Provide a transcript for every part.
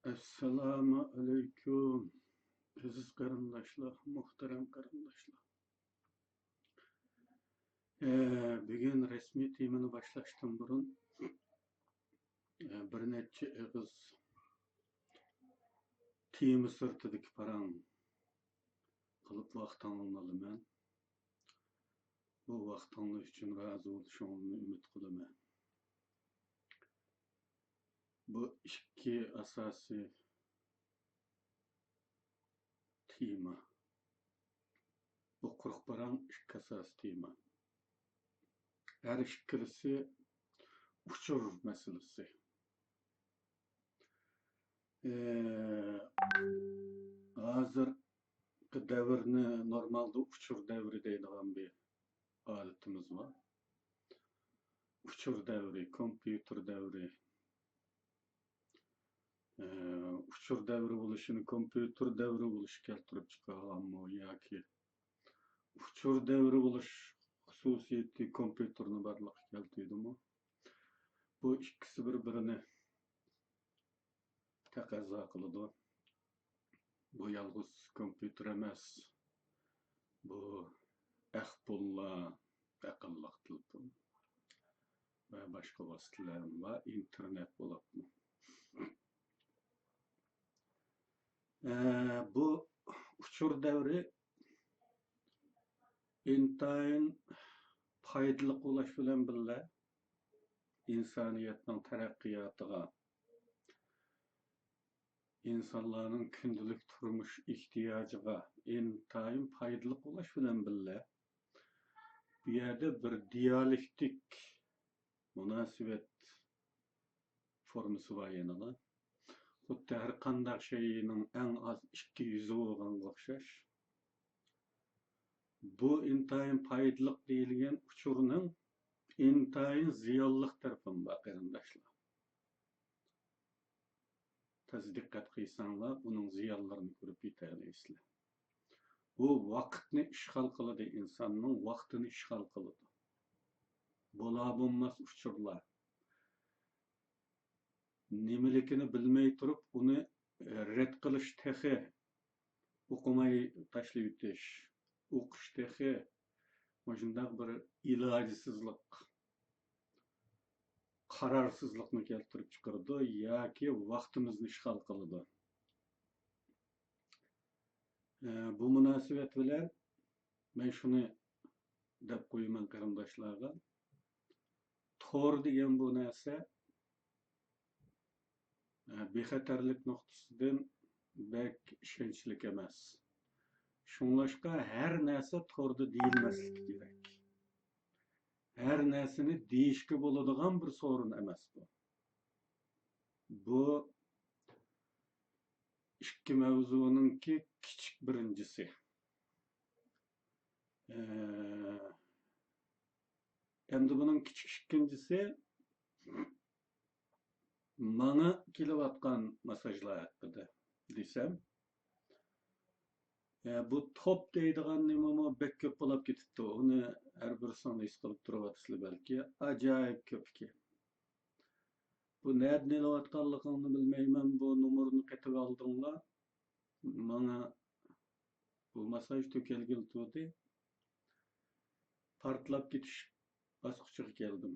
Assalamu alaikum. Aziz qarindoshlar, muhtaram qarindoshlar. Bugun rasmiy temani boshlashdan burun bir necha og'iz tema sirtidagi parang qilib vaqtni olmalıman. Bu vaqtni uchun rozi bo'lishingni umid qilaman. Bu ikki asosiy tema. Bu quruq parang ikki asosiy tema. Her ikkisi uchur masalasi. Hozirgi davrni normalda uchur davri deydigan bir aletimiz var. Uchur davri, kompüter davri. Uchur davri bo'lishini kompüter davri bo'lish keltirib chiqarganmi yoki uchur davri bo'lish xususiyati kompüterni barliqqa keltirdimi? Bu ikkisi bir-birini taqozo qiladi. Bu yalnız kompüter emas. Bu ahpullar, aqlli telefon ve başka vositalar va internet bo'ladi. Bu uchur davri intayin foydali bo'lish bilan birga insoniyatning taraqqiyotiga, insonlarning kundalik turmush ehtiyojiga intayin foydali bo'lish bilan birga bu yerda bir dialektik munosabat formasi bor yanada. Xuddi har qanday şeyning eng az ikki yuzi bo'lganga o'xshash. Bu intayin foydali deyilgan uchurning intayin ziyonliq tarafı bor qarindoshlar. Tez diqqat qilsanglar, uning ziyonlarini ko'rib yetalaysizlar. Bu vaqtni ishg'ol qiladi, insonning vaqtini ishg'ol qiladi. Bo'lmas uchurlar. Nimaligini bilmay turib, uni red qilish texi, o'qimay tashlab o'tish, o'qish texi, shunday bir ilojsizlik, qararsizlikni keltirib chiqardi yoki vaqtimizni ishg'ol qiladi. Bu munosabat bilan men shuni deb qo'yaman qarindoshlarga. Tor degan bu narsa bexatarlik nuqtasidan bek ishonchlik emas. Shunlashqa her narsa torda deyilmasligi kerak. Her narsani deyishga bo'ladigan bir sorun emas bu. Bu ikki mavzuningki kichik birinchisi. Endi buning kichik ikkinchisi bana kelayotgan mesajlar haqida desem, bu top deydigan nima bek ko'p bo'lib ketibdi. Uni har bir sonni his qilib turibsizlar balki. Ajoyib ko'pki. Bu nerede nelayotganligini bilmayman. Bu numarni qetib oldinglar. Mana bu mesaj to'kelgil turdi. Partlab ketish bosqichiga keldim.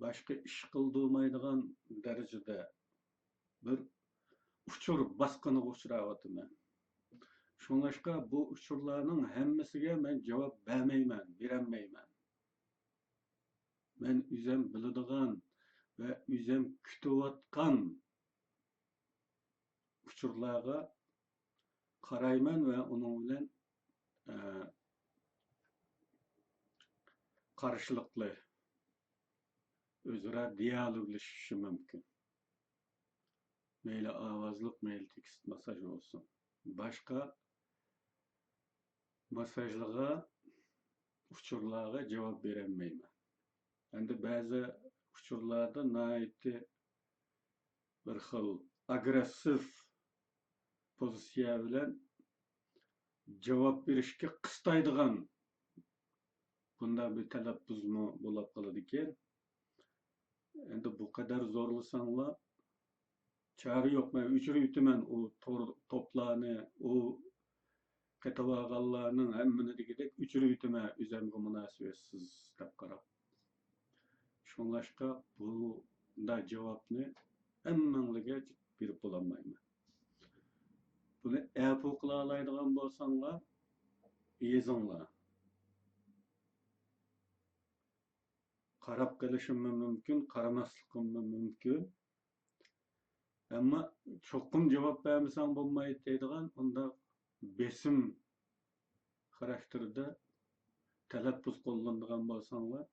Başka ish qildirmaydigan darajada bir uchur basqini uchrayapman. Shunlashqa bu uchurlarning hammasiga men javob berolmayman. Men o'zim biladigan va o'zim kutayotgan uchurlarga qarayman va uning bilan qarshilikli o'zaro dialoglashishim mumkin. Meyli ovozliq, meyli tekst mesaj olsun. Başka mesajlara, uchurlarga javob berolmayman. Endi ba'zi uchurlarda nihoyatda bir xil agressiv pozitsiya bilan javob berishga qistaydigan bunday bir talaffuzmi bo'lib qoladi ekan. Endi bu kadar zo'rlasanglar Çare yok. Ben ücretmen o toplarını, o ketavagallarının hemmini digidek ücretme üzerine münasebetsiz dep qarap. Şoňlaşqa bu da cevapni hemmeňige berip bolanmaýman. Bunu äp okulaýdygan bolsaňlar, ýeziňlar. Qarap gelişim mümkin, qaramaslykim mümkin. Emma çokum cevap bermeseň bolmaýdy diýdigan, onda besim karakterde teleppuz gollandygan bolsaňlar,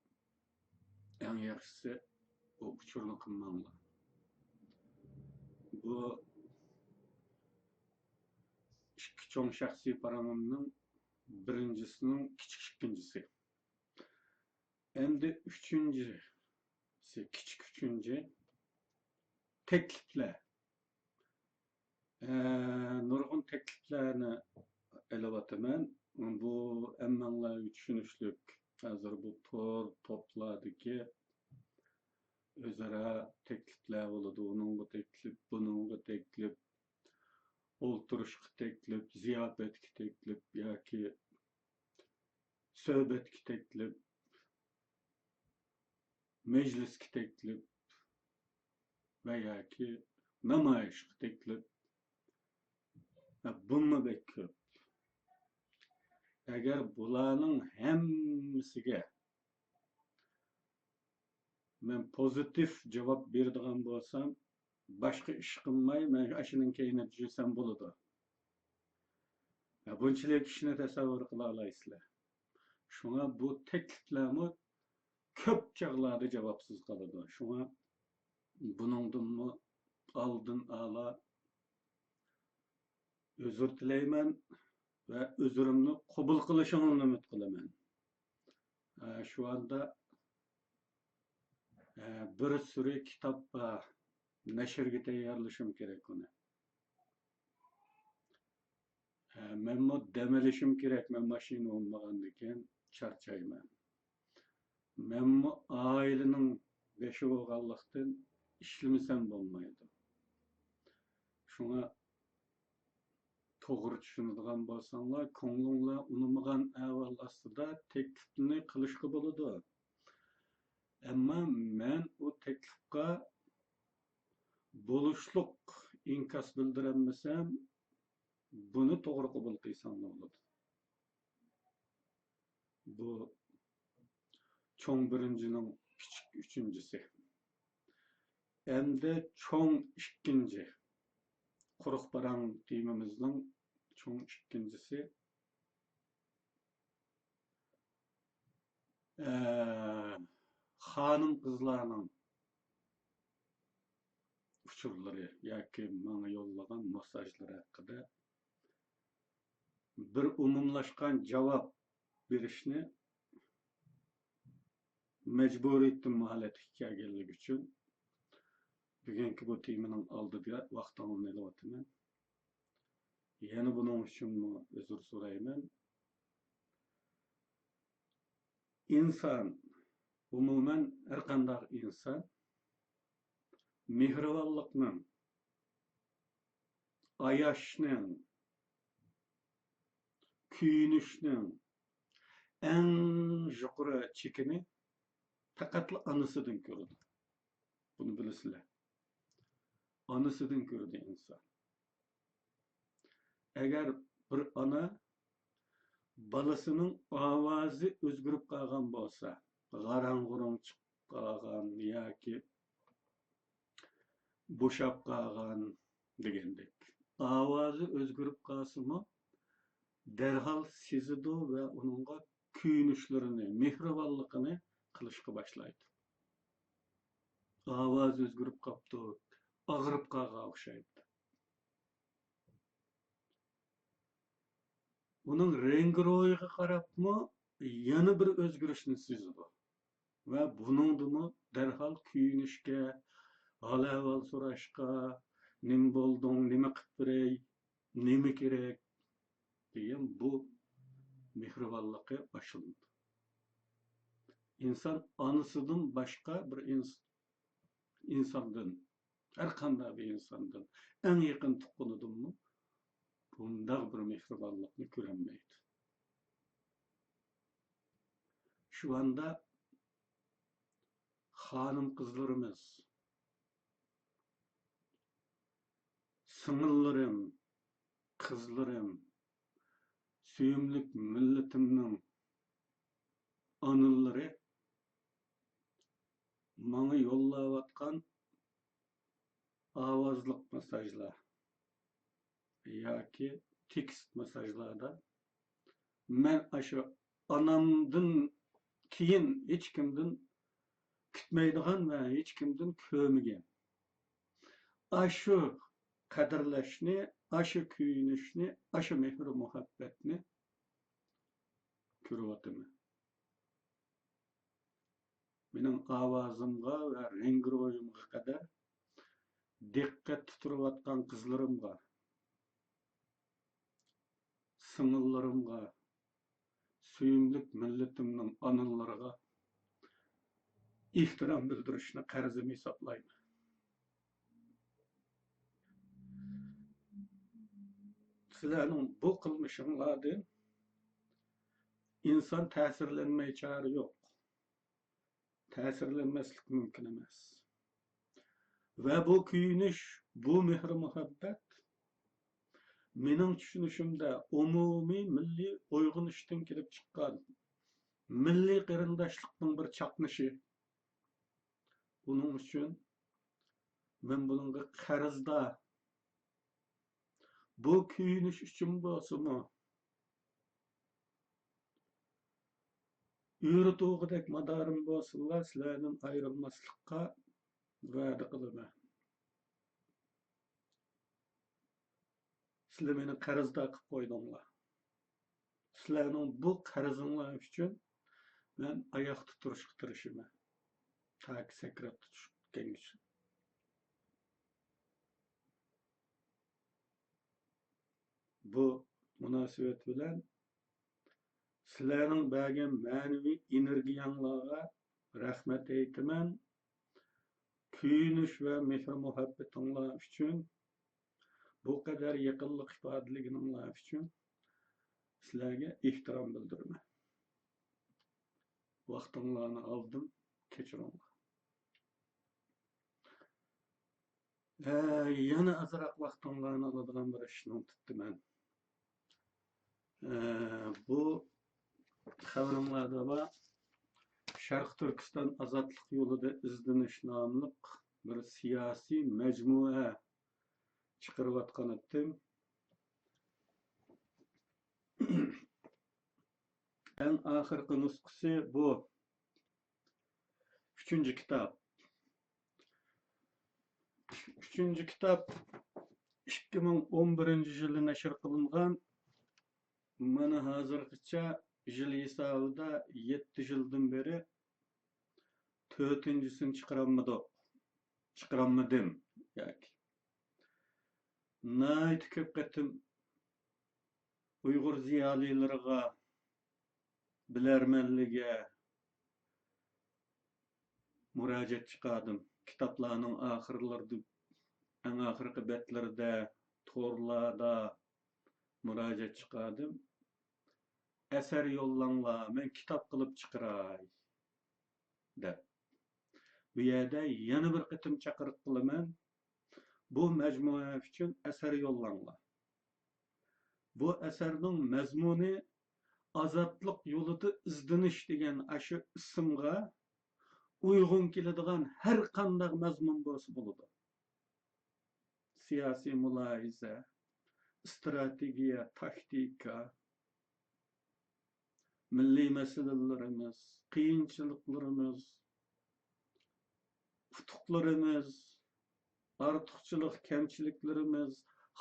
en ýaxşysy o uçurny kılmaňlar. Bu iki çoň şahsy paramymyň birinjisiniň kiçik ikincisi. Endi üçüncüsi, kiçik üçüncü teklifler. Nurgun tekliflerini ele bataman. Bu emmanlar düşünüşlük. Hazır bu topladyki özara teklifler boludy. Onunğa teklif, bununğa teklif, olturuşky teklif, ziyafetki teklif ýa-ki söhbetki teklif, mecliski teklif veya ki namaýyşky teklif. Bununla bek köp. Eger bularning hemmisiga men pozitif cevap berdigan bolsam, başka iş kılmay, men aşının keyine düşsem bolady. Bunçilik işini tasavvur kıla alaysızlar. Şuna bu tekliflerimi köp çağlarda cevapsız kalady. Şuna bunundan mı aldın ala özür dileymen ve özürümni kabul kılışını ümit kılaman. Şu anda bir sürü kitap neşirge tayarlaşım gerek ona. Men mo demelişim gerek, men maşina olmagandyken çarçayman. Men mo ailenin beşi bolganlykdan işlemesem bolmaýdy. Şuna togry düşündigan bolsaňlar, koňluňla unumagan äwal astyda teklifini kılışky bolady. Emma men o teklifga boluşluk inkas bildiremesem, bunu togry kabul kılsaň bolady. Bu çoň birinciniň kiçik üçüncüsi. Endi çoň ikinci. Kuruk baran diýmemizden çoň ikincisi. Hanım kızlarının uçurları ýa-ki maňa ýollagan mesajlary hakda bir umumlaşkan cevap berişni mecbur etdim halatga gelmek üçün. Bugünkü bu temanyň aldyda wagtyny elewatman. Ýani bunyň üçin özür soraýman. İnsan, umumen her kandaq insan mehribanlykyň, ayaşnyň, küýünüşniň en jokary çekini fakatly anysydan gördi. Bunu bilesizler. Anysydan gördi insan. Eger bir ana balasynyň awazy özgürüp kalgan bolsa, garaňguryň çykyp kalgan ýa-ki boşap kalgan degendek. Awazy özgürüp kalsymy derhal sezidi we onunğa küýünüşlerini, mehribanlygyny kılışky başlaýdy. Awazy özgürüp kapdy, agyryp kalgan okşaýdy. Onun rengi roýyga garapmy ýany bir özgürüşni sezdi. Ve bunundumy derhal küýünüşke, hal-ahwal soraşka, nim bolduň, nime kyp berey, nime kerek diýen bu mehribanlygy başlandy. İnsan anysydan başka bir insandan Her qanday bir insandan, en yakın tuqqunudun mu, bundaq bir mehribanlıkni görünmeydi. Şu anda hanım kızlarımız, sınırlarım, kızlarım, süyümlük milletimnin anıları bana yollavatkan avazlık mesajlar yoki tekst mesajlarda men aşı anamdan keyin hiç kimden kütmeydigan ve hiç kimden kömügen. Aşı kadirleşni, aşı kүйünüşni, aşı mehri muhabbetni körüvatımı. Benim avazımga ve rengiroyumga kadar dikkat tuturuvatkan kızlarımga, sınırlarımga, süyümlük milletimnin anılarına ihtiram bildirişini qarzımı hesaplayım. Sizlerinin bu kılmışınlardan insan tesirlenmeye çare yok. Tesirlenmeslik mümkün emas. Ve bu kүйünüş, bu mehri muhabbet mening tushunishimda umumiy milliy uyg'unishdan kelib chiqqan milliy qarindoshlikning bir chaqnishi. Buning uchun men bunga qarzda bu kuyinish uchun bo'lsa-mu yurtug'idek madarim bo'lsinlar, sizlardan ayrilmaslikqa va'da qilaman. Sizlar meni qarzda qilib qo'ydinglar. Sizlarning bu qarzinglar uchun men oyoqda turishga tirishaman. Taki sakrab tutishgangacha. Bu munosabat bilan sizlarning bergan ma'naviy energiyanglarga rahmat aytaman. Kuyinish va mehr muhabbatinglar uchun, bu kadar yaqinlik ifodaligininglar uchun sizlarga ehtirom bildiraman. Vaqtinglarni oldim, kechiringlar. Yana azroq vaqtinglarni oladigan bir ishni unutdim. Bu xabarimlarda va Sharq Turkiston azodlik yo'lida izlanish nomli bir siyosiy majmua chiqarayotgan edim. En oxirgi nusxasi bu 3. kitap. 3. kitap 2011 yılı nashr qilingan. Mana hozirgacha yil hisobida 7 yildan beri 4-sini chiqarolmadim yoki. Nayt ko'p qatim Uyg'ur ziyolilariga bilarmanligiga murojaat chiqardim. Kitaplarning oxirlarida, en oxirgi betlarida, to'rlarda murojaat chiqardim. Eser yollanglar, men kitap qilib chiqaray deb. Bu yerda yana bir qitim chaqiriq qilaman. Bu majmua uchun eser yollanglar. Bu eserning mazmuni azodlik yo'lida izlanish degan aşı ismga uyg'un keladigan har qanday mazmun bo'lsa bo'ladi. Siyosiy mulohiza, strategiya, taktika, milliy masalalarimiz, qiyinchiliklarimiz, futuqlarimiz, ortiqchilik, kamchiliklarimiz,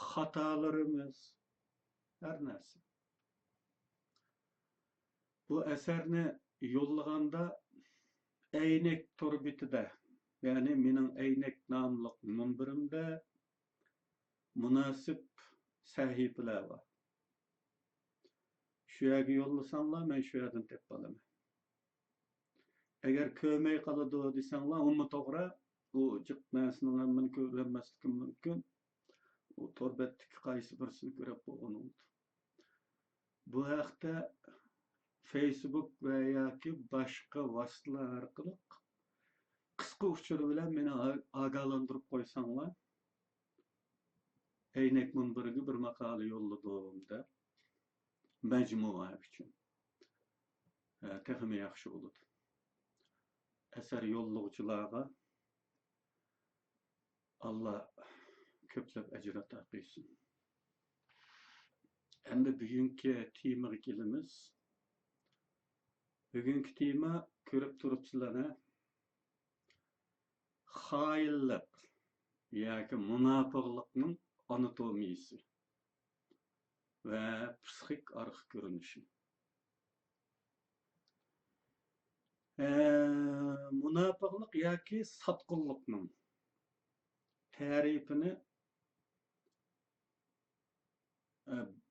xatolarimiz, her narsa. Bu eserni yollaganda Eynek torbitida, yani mening Eynek nomli munbirimda munosib sahifalar bor. Shu yerga yo'llasanlar, men shu yerdan tepib olaman. Agar ko'may qoladi desanglar, uni to'g'ri bu jiq narsani hammani ko'rolmasligim mumkin. U tor betdagi qaysi birisini ko'rib bo'lgan oldu. Bu haqda Facebook va yoki boshqa vositalar orqali qisqa uchur bilan meni ogohlantirib qo'ysanglar, Eynek munbiriga bir maqola yo'lladim deb majmua uchun. Texmi yaxshi bo'ladi. Asar yo'llovchilarga Allah ko'plab ajr ato qilsin. Endi bugungi temaga kelamiz. Bugungi tema ko'rib turibsizlar, xoinlik yoki munofiqlikning anatomiyasi va psixik arxa ko'rinishi. Munofiqlik yoki sotqinlikning tarifini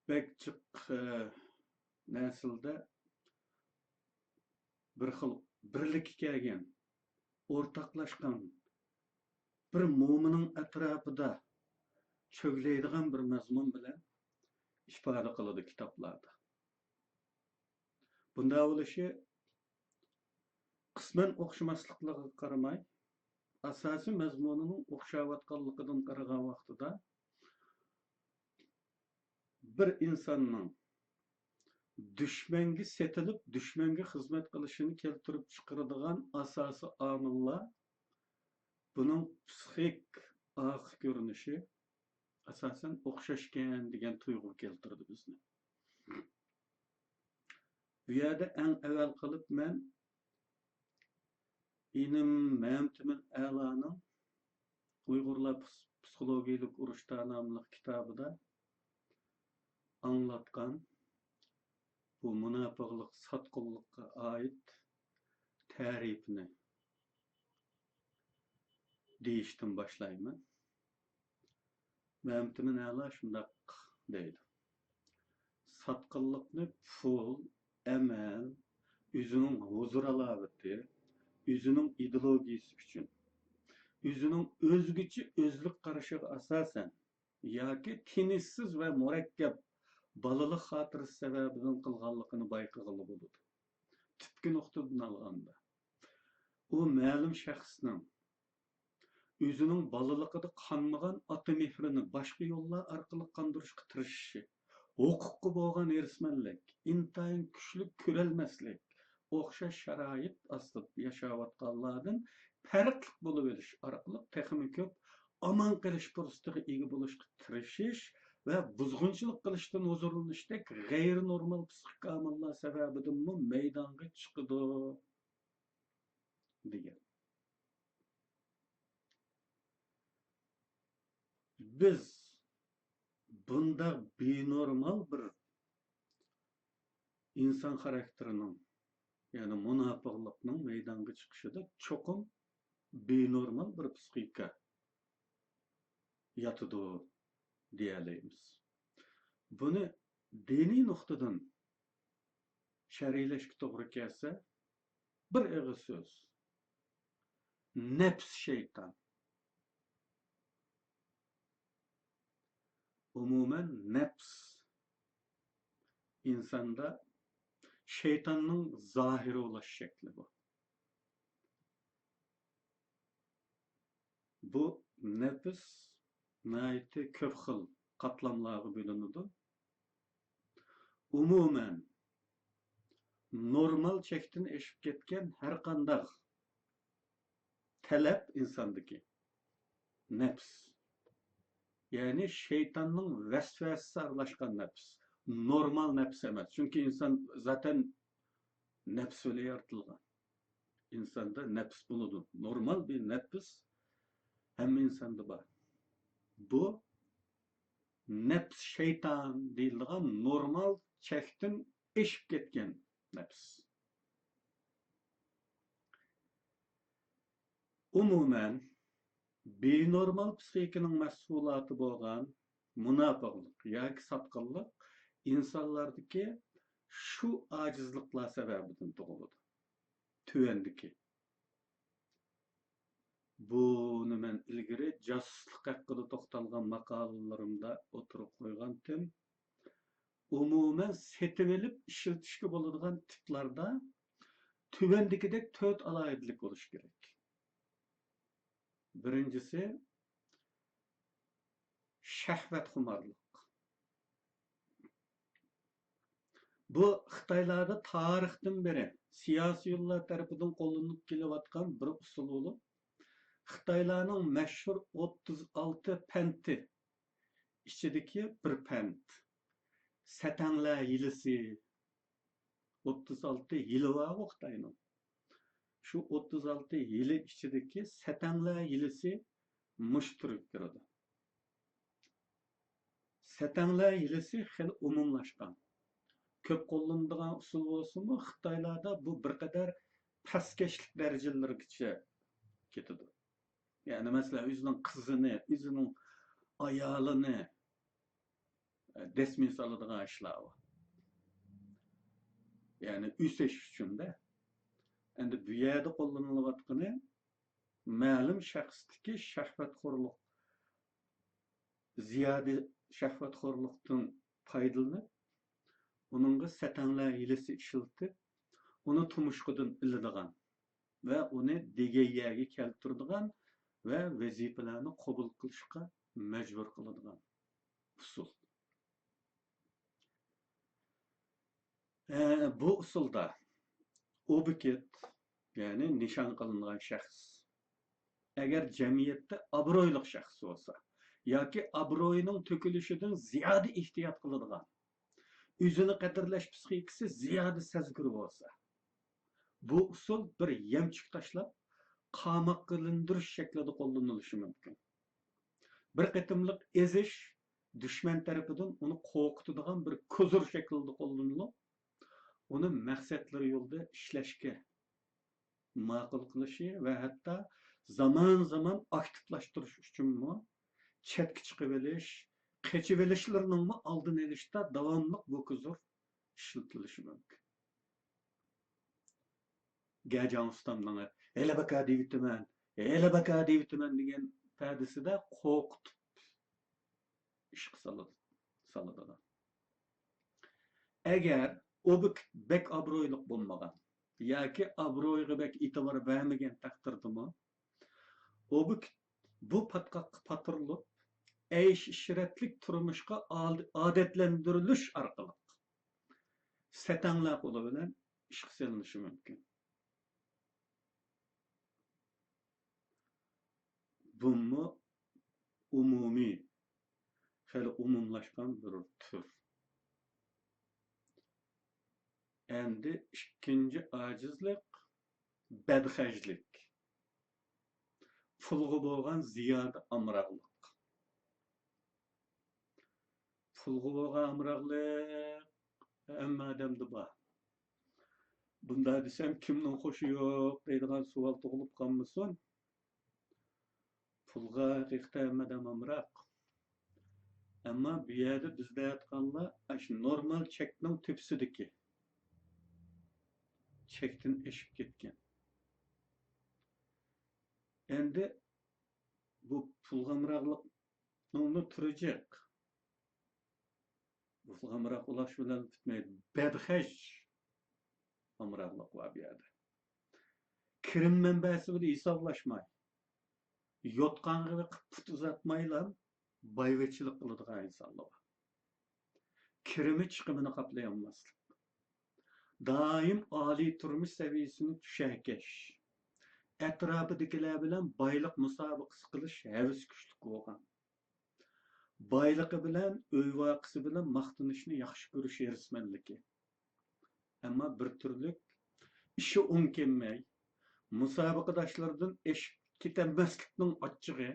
bekchiq naslda bir xil birlikka kelgan, o'rtoqlashgan bir mo'minning atrofida cho'glaydigan bir mazmun bilan ifoda qiladi kitoblarda. Bunda bo'lishi qisman o'xshamasliklariga qaramay, asosiy mazmunining o'xshayotganligidan qaragan vaqtida bir insonning düşmanga setilib, düşmanga xizmat qilishini keltirib chiqaradigan asosiy omillar buning psixik arxa ko'rinishi asosan o'xshashgan degan tuyg'u keltirdi bizni. Bu yerda eng avval qilib men inim Mehmetimin A'laning Uyg'urlar psixologiyalik urushda nomli kitobida anlatgan bu munofiqlik, sotqinlikqa oid ta'rifini deyishdan boshlayman. Mehmetimin A'la shundoq deydi. Sotqinlikni pul, amal, o'zining huzur alovati, o'zining ideologiyasi uchun, o'zining o'zgacha o'zlik qarashiga asosan yoki tinchsiz va murakkab balalik xotirasi sababidan qilganligini bayqag'ili bo'ladi. Tüpki nuqtadan olganda u ma'lum shaxsning o'zining balaligida qanmagan ota mehrini boshqa yo'llar orqali qondirishga tirishishi, huquqqa bo'lgan erismanlik, intayin kuchli ko'rolmaslik, o'xshash sharoit ostida yashayotganlardan farqli bo'lib olish orqali texnik ko'p aman qilish fursatiga ega bo'lishga tirishish ve buzg'unchilik qilishdan huzurlanishdek g'ayri normal psixik omillar sababidan maydonga chiqadi degan. Biz bunda benormal bir inson xarakterining, yani munofiqlikning maydonga chiqishida cho'qim benormal bir psixika yotidi deyalaymiz. Buni diniy nuqtadan sharhlashga to'g'ri kelsa, bir og'iz so'z: nafs shayton. Umuman nafs insonda shaytonning zohiri bo'lish shakli bu. Bu nafs nayti ko'p xil qatlamlarga bo'linadi. Umuman normal chekdan eshib ketgan har qanday talab insondagi nafs. Yani şeytanın vesvesesi arlaşkan nefs. Normal nefs emas. Çünkü insan zaten nefs öyle yaratılgan. İnsanda nefs buludu. Normal bir nefs hem insanda var. Bu nefs şeytan deyildiğin normal çektin eşip ketken nefs. Umumen benormal psixikaning mahsuloti bo'lgan munofiqlik yoki sotqinlik insonlardagi shu ojizliklar sababidan tug'iladi. Tuvandiki bu Мен ilgiri jasusluq haqida to'xtalgan maqolalarimda o'tirib qo'ygandim. Umuman setib elib ishlatishga bo'ladigan tiplarda tuvandagidek 4 alohidalik bo'lishi kerak. Birinchisi shahvat xumarlik. Bu Xitoylarda tarixdan beri siyosiy yo'llar tarafidan qo'llanilib kelayotgan bir usul bo'lib, Xitoylarning mashhur 36 penti ichidagi bir pent. Satanglar yilisi 36 yili var Xitoyning. Şu 36 yili ichidagi satanglar yilisi mushtirib kiradi. Satanglar yilisi xil umumlashgan. Ko'p qo'llanadigan usul bo'lsa-mu, Xitoylarda bu bir qadar pastkashlik darajalarigacha ketadi. Yani mesela o'zining qizini, o'zining ayolini desmin soladigan ishlar bor. Yani üseş uchun da. Endi bu yerda qo'llanilayotgani ma'lum shaxsdagi shahvatxo'rlik, ziyoda shahvatxo'rlikdan foydalanib, uningga satanglar yilisi ishlatib, uni tumshug'idan iladigan va uni degayaga keltiradigan va vazifalarni qabul qilishga majbur qiladigan usul. Bu usulda obyekt, yani nişan kılınan şahs, eğer cemiyette abroyluq şahs olsa, yoki abroyunun tökülüşüden ziyade ihtiyat kılıdığan, özünü qadirlash psixikasi ziyade sezgir olsa, bu usul bir yemçik taşlap, qamoq qilindirish shaklida qo'llanilishi mumkin. Bir qitimliq ezish, düşman tarafidan uni qo'rqitadigan bir ko'zir shaklida qo'llanilib, uni maqsadlari yo'lida ishlashga ma'qul qilishi va hatto zaman aktivlashtirish uchunmi chetga chiqib olish, qechib olishlarning oldini olishda davomli bu ko'zir ishlatilishi mumkin. Gajan ustamning elabaka deyvitaman degan pardasida qo'rqitib ish qiladi. Agar obyekt bek abroyliq bo'lmagan yoki abroyga bek e'tibor bermagan taqdirdami, obyekt bu patqoqqa patirilib, aysh-ishratlik turmushga odatlantirilish orqali satanglar qo'li bilan ishga solinishi mumkin. Bunmu umumiy, hali umumlashgan bir tür. Endi ikkinchi ajizlik badxajlik. Pulga bo'lgan ziyoda amroqlik. Pulga bo'lgan amroqlik hamma odamda bor. Bunda desam kimning xo'shi yo'q deydigan savol tug'ilib qolmasin. Pulga haqiqatan hammadan amroq. Ammo bu yerda bizda aytganlar shu normal chekning tepsidagi chekdan eshib ketgan. Endi bu pulg'amroqlikni turajaq. Bu pulg'amroq ulash bilan bitmaydi. Badxaj amroqlik var bu yerda. Kirim manbasi bilan hisoblashmay, yotqanga put uzatmaylar boyvachchilik qiladigan insonlar bor. Kirimi chiqimini qoplayolmaslik. Daim oliy turmush saviyasini tushakash. Atrofidagilar bilan boylik musobaqasi qilish havis kuchli bo'lgan. Boyligi bilan uy voqisi bilan maqtanishni yaxshi ko'rish erismanligi. Ammo bir turlik ishi o'ngkenmay, musobaqadoshlaridan eshib ketilmaslikning ochig'i,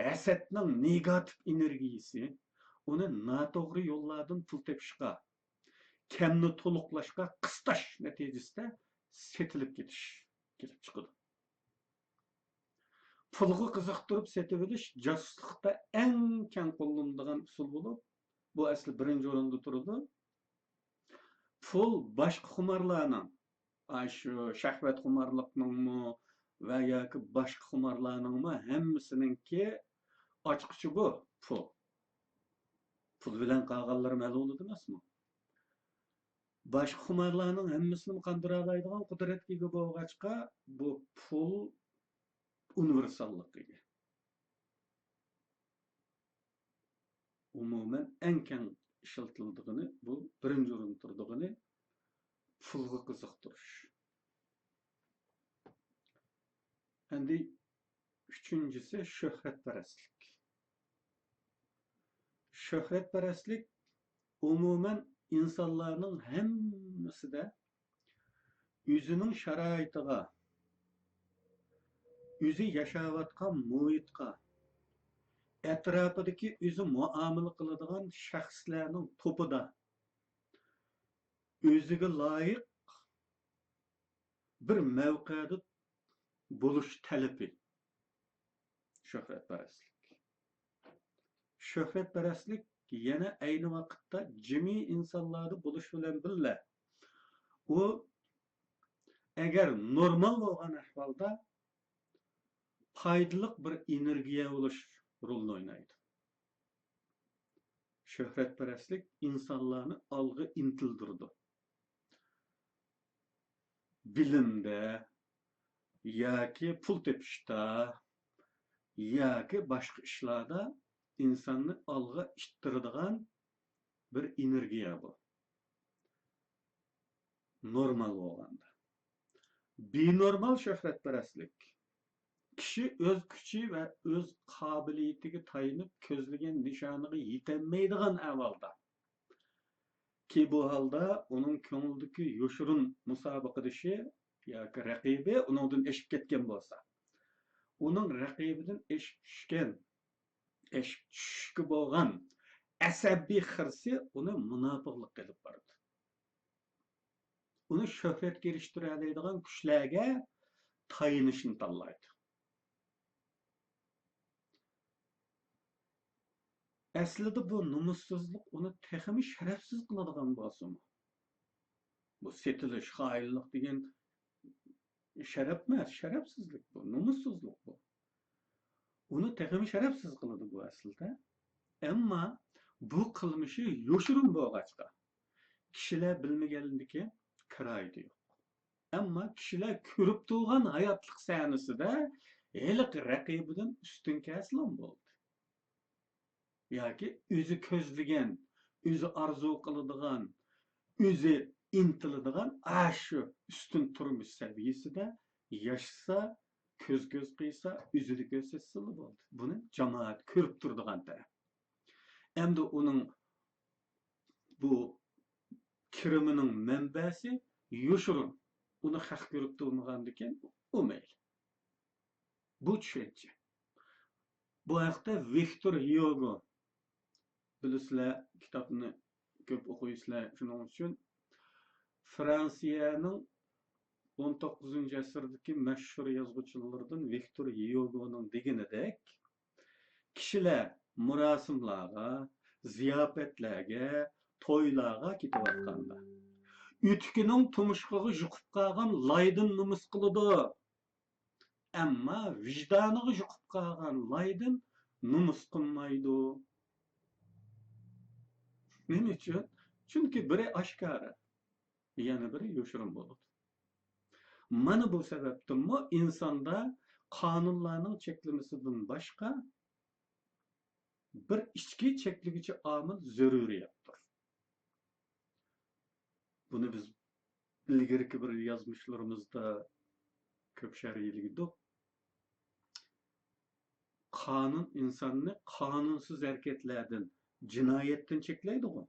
hasadning negativ energiyasi uni noto'g'ri yo'llardan pul tepishga, kamni to'liqlashga qistash natijasida setilib ketish kelib chiqadi. Pulga qiziqtirib setib olish josuslikda eng keng qo'llaniladigan usul bo'lib, bu asli birinchi o'rinda turadi. Pul boshqa xumarlarning, shu shahvat xumarlikning, va yoki boshqa xumarlarningmi hammasininki ochqichi bu pul. Pul bilan qolganlari ma'lum emasmi? Boshqa xumarlarning hammasini qandira oladigan qudratga ega bo'lg'achqa bu pul universalligiga. Umuman eng keng ishlatildigini bu birinchi o'rinda turdigini pulga qiziqtirish. Endi üçüncüsü şöhretperestlik. Şöhretperestlik umumen insanların hemmesi de yüzünün şaraitıga, yüzü yaşavatkan muhitga, etrafıdaki yüzü muamele kıladigan şahslarning topida özüge layık bir mevqeda buluş talebi. Şöhretperestlik. Şöhretperestlik yana ayni vaqtda jimi insonlarni bo'lish bilan birga u agar normal bo'lgan ahvolda foydali bir energiya bo'lish rolini o'ynaydi. Şöhretperestlik insonlarni olg'a intildirdi. Bilimda yoki pul tepishda yoki boshqa ishlarda insonni olg'a ittiradigan bir energiya bu. Normal bo'lganda. Benormal şöhretperestlik. Kishi o'z kuchi va o'z qobiliyatiga tayinib ko'zlagan nishoniga yetolmaydigan ahvolda. Ki bu holda uning ko'nglidagi yoshirin musobaqadoshi yoki raqibi uningdan eshib ketgan bo'lsa, uning raqibidan eshib tushishga bo'lgan asabiy xirsi uni munofiqlik qilib bordi. Uni şöhretga erishtiradigan kuchlarga tayinishni tanlaydi. Aslida bu nomussizlik uni texmi sharafsiz qiladigan bo'lsa-mu? Bu setilish, xoinlik degan sharaf emas, sharafsizlik bu, nomussizlik bu. Uni texmi sharafsiz qiladi bu aslida. Ammo bu qilmishi yoshirin bo'lg'achqa kishilar bilmaganligi kiraydi yo'q. Ammo kishilar ko'rib turgan hayotlik sahnasida heliq raqibidan ustun kaslan bo'ldi. Yoki o'zi ko'zlagan, o'zi orzu qiladigan, o'zi intiladigan shu ustun turmush saviyasida yashasa, ko'z qiysa, o'zini ko'rsatsa bo'ldi. Buni jamoat ko'rib turadigan taraf. Endi uning bu kirimining manbasi yoshirin. Uni haq ko'rib turmagandikan, u mayli. Bu tushuncha. Bu haqda Viktor Hugo, bilasizlar, kitobni ko'p o'qiysizlar, shuning uchun Fransiyaning 19-asrdagi mashhur yozuvchilardan Viktor Hugoning deganidek, kishilar murosimlarga, ziyofatlarga, to'ylarga ketayotganda ütkining tumshug'iga yuqib qolgan laydan numus qiladi. Ammo vijdoniga yuqib qolgan laydan numus qilmaydi. Nima uchun? Chunki biri oshkora, yana biri yoshirin bo'ladi. Mana bu sababdanmi insonda qonunlarning cheklamasidan boshqa bir ichki cheklaguvchi omil zaruriyatdir. Buni biz ilgirki bir yozmishlarimizda ko'p sharhlaydik. Qonun insonni qonunsiz harakatlardan, jinoyatdan cheklaydi-ku.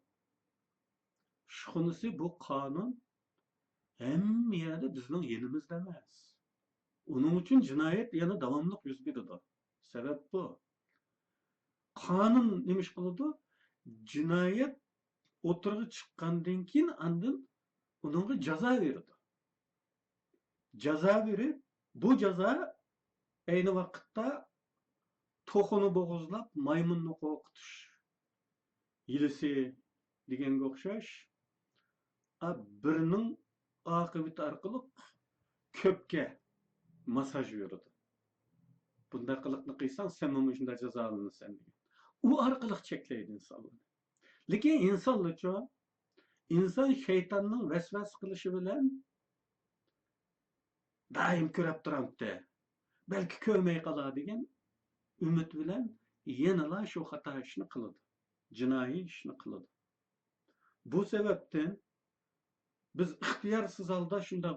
Shunisi bu qonun hamma yerda bizning yenimizda emas. Uning uchun jinoyat yana davomli yuz beradi. Sabab bu. Qonun nima ish qiladi? Jinoyat o'tirg'i chiqqandan keyin andin unga jazo beradi. Jazo berib, bu jazo ayni vaqtda to'xini bo'g'izlab maymunni qo'rqitish yilisi deganga o'xshash birining oqibati orqali ko'pga masaj yuridi. Bunday qiliqni qilsang, sen mana shunday jazolanasan degan. U orqali cheklaydi insonlarni. Lekin insonlarcha inson shaytonning vasvas qilishi bilan doim ko'rib turibdi. Balki ko'rmay qolar degan umid bilan yanala shu xato ishni qiladi. Jinoiy ishni qiladi. Bu sababdan biz ixtiyorsiz holda shunday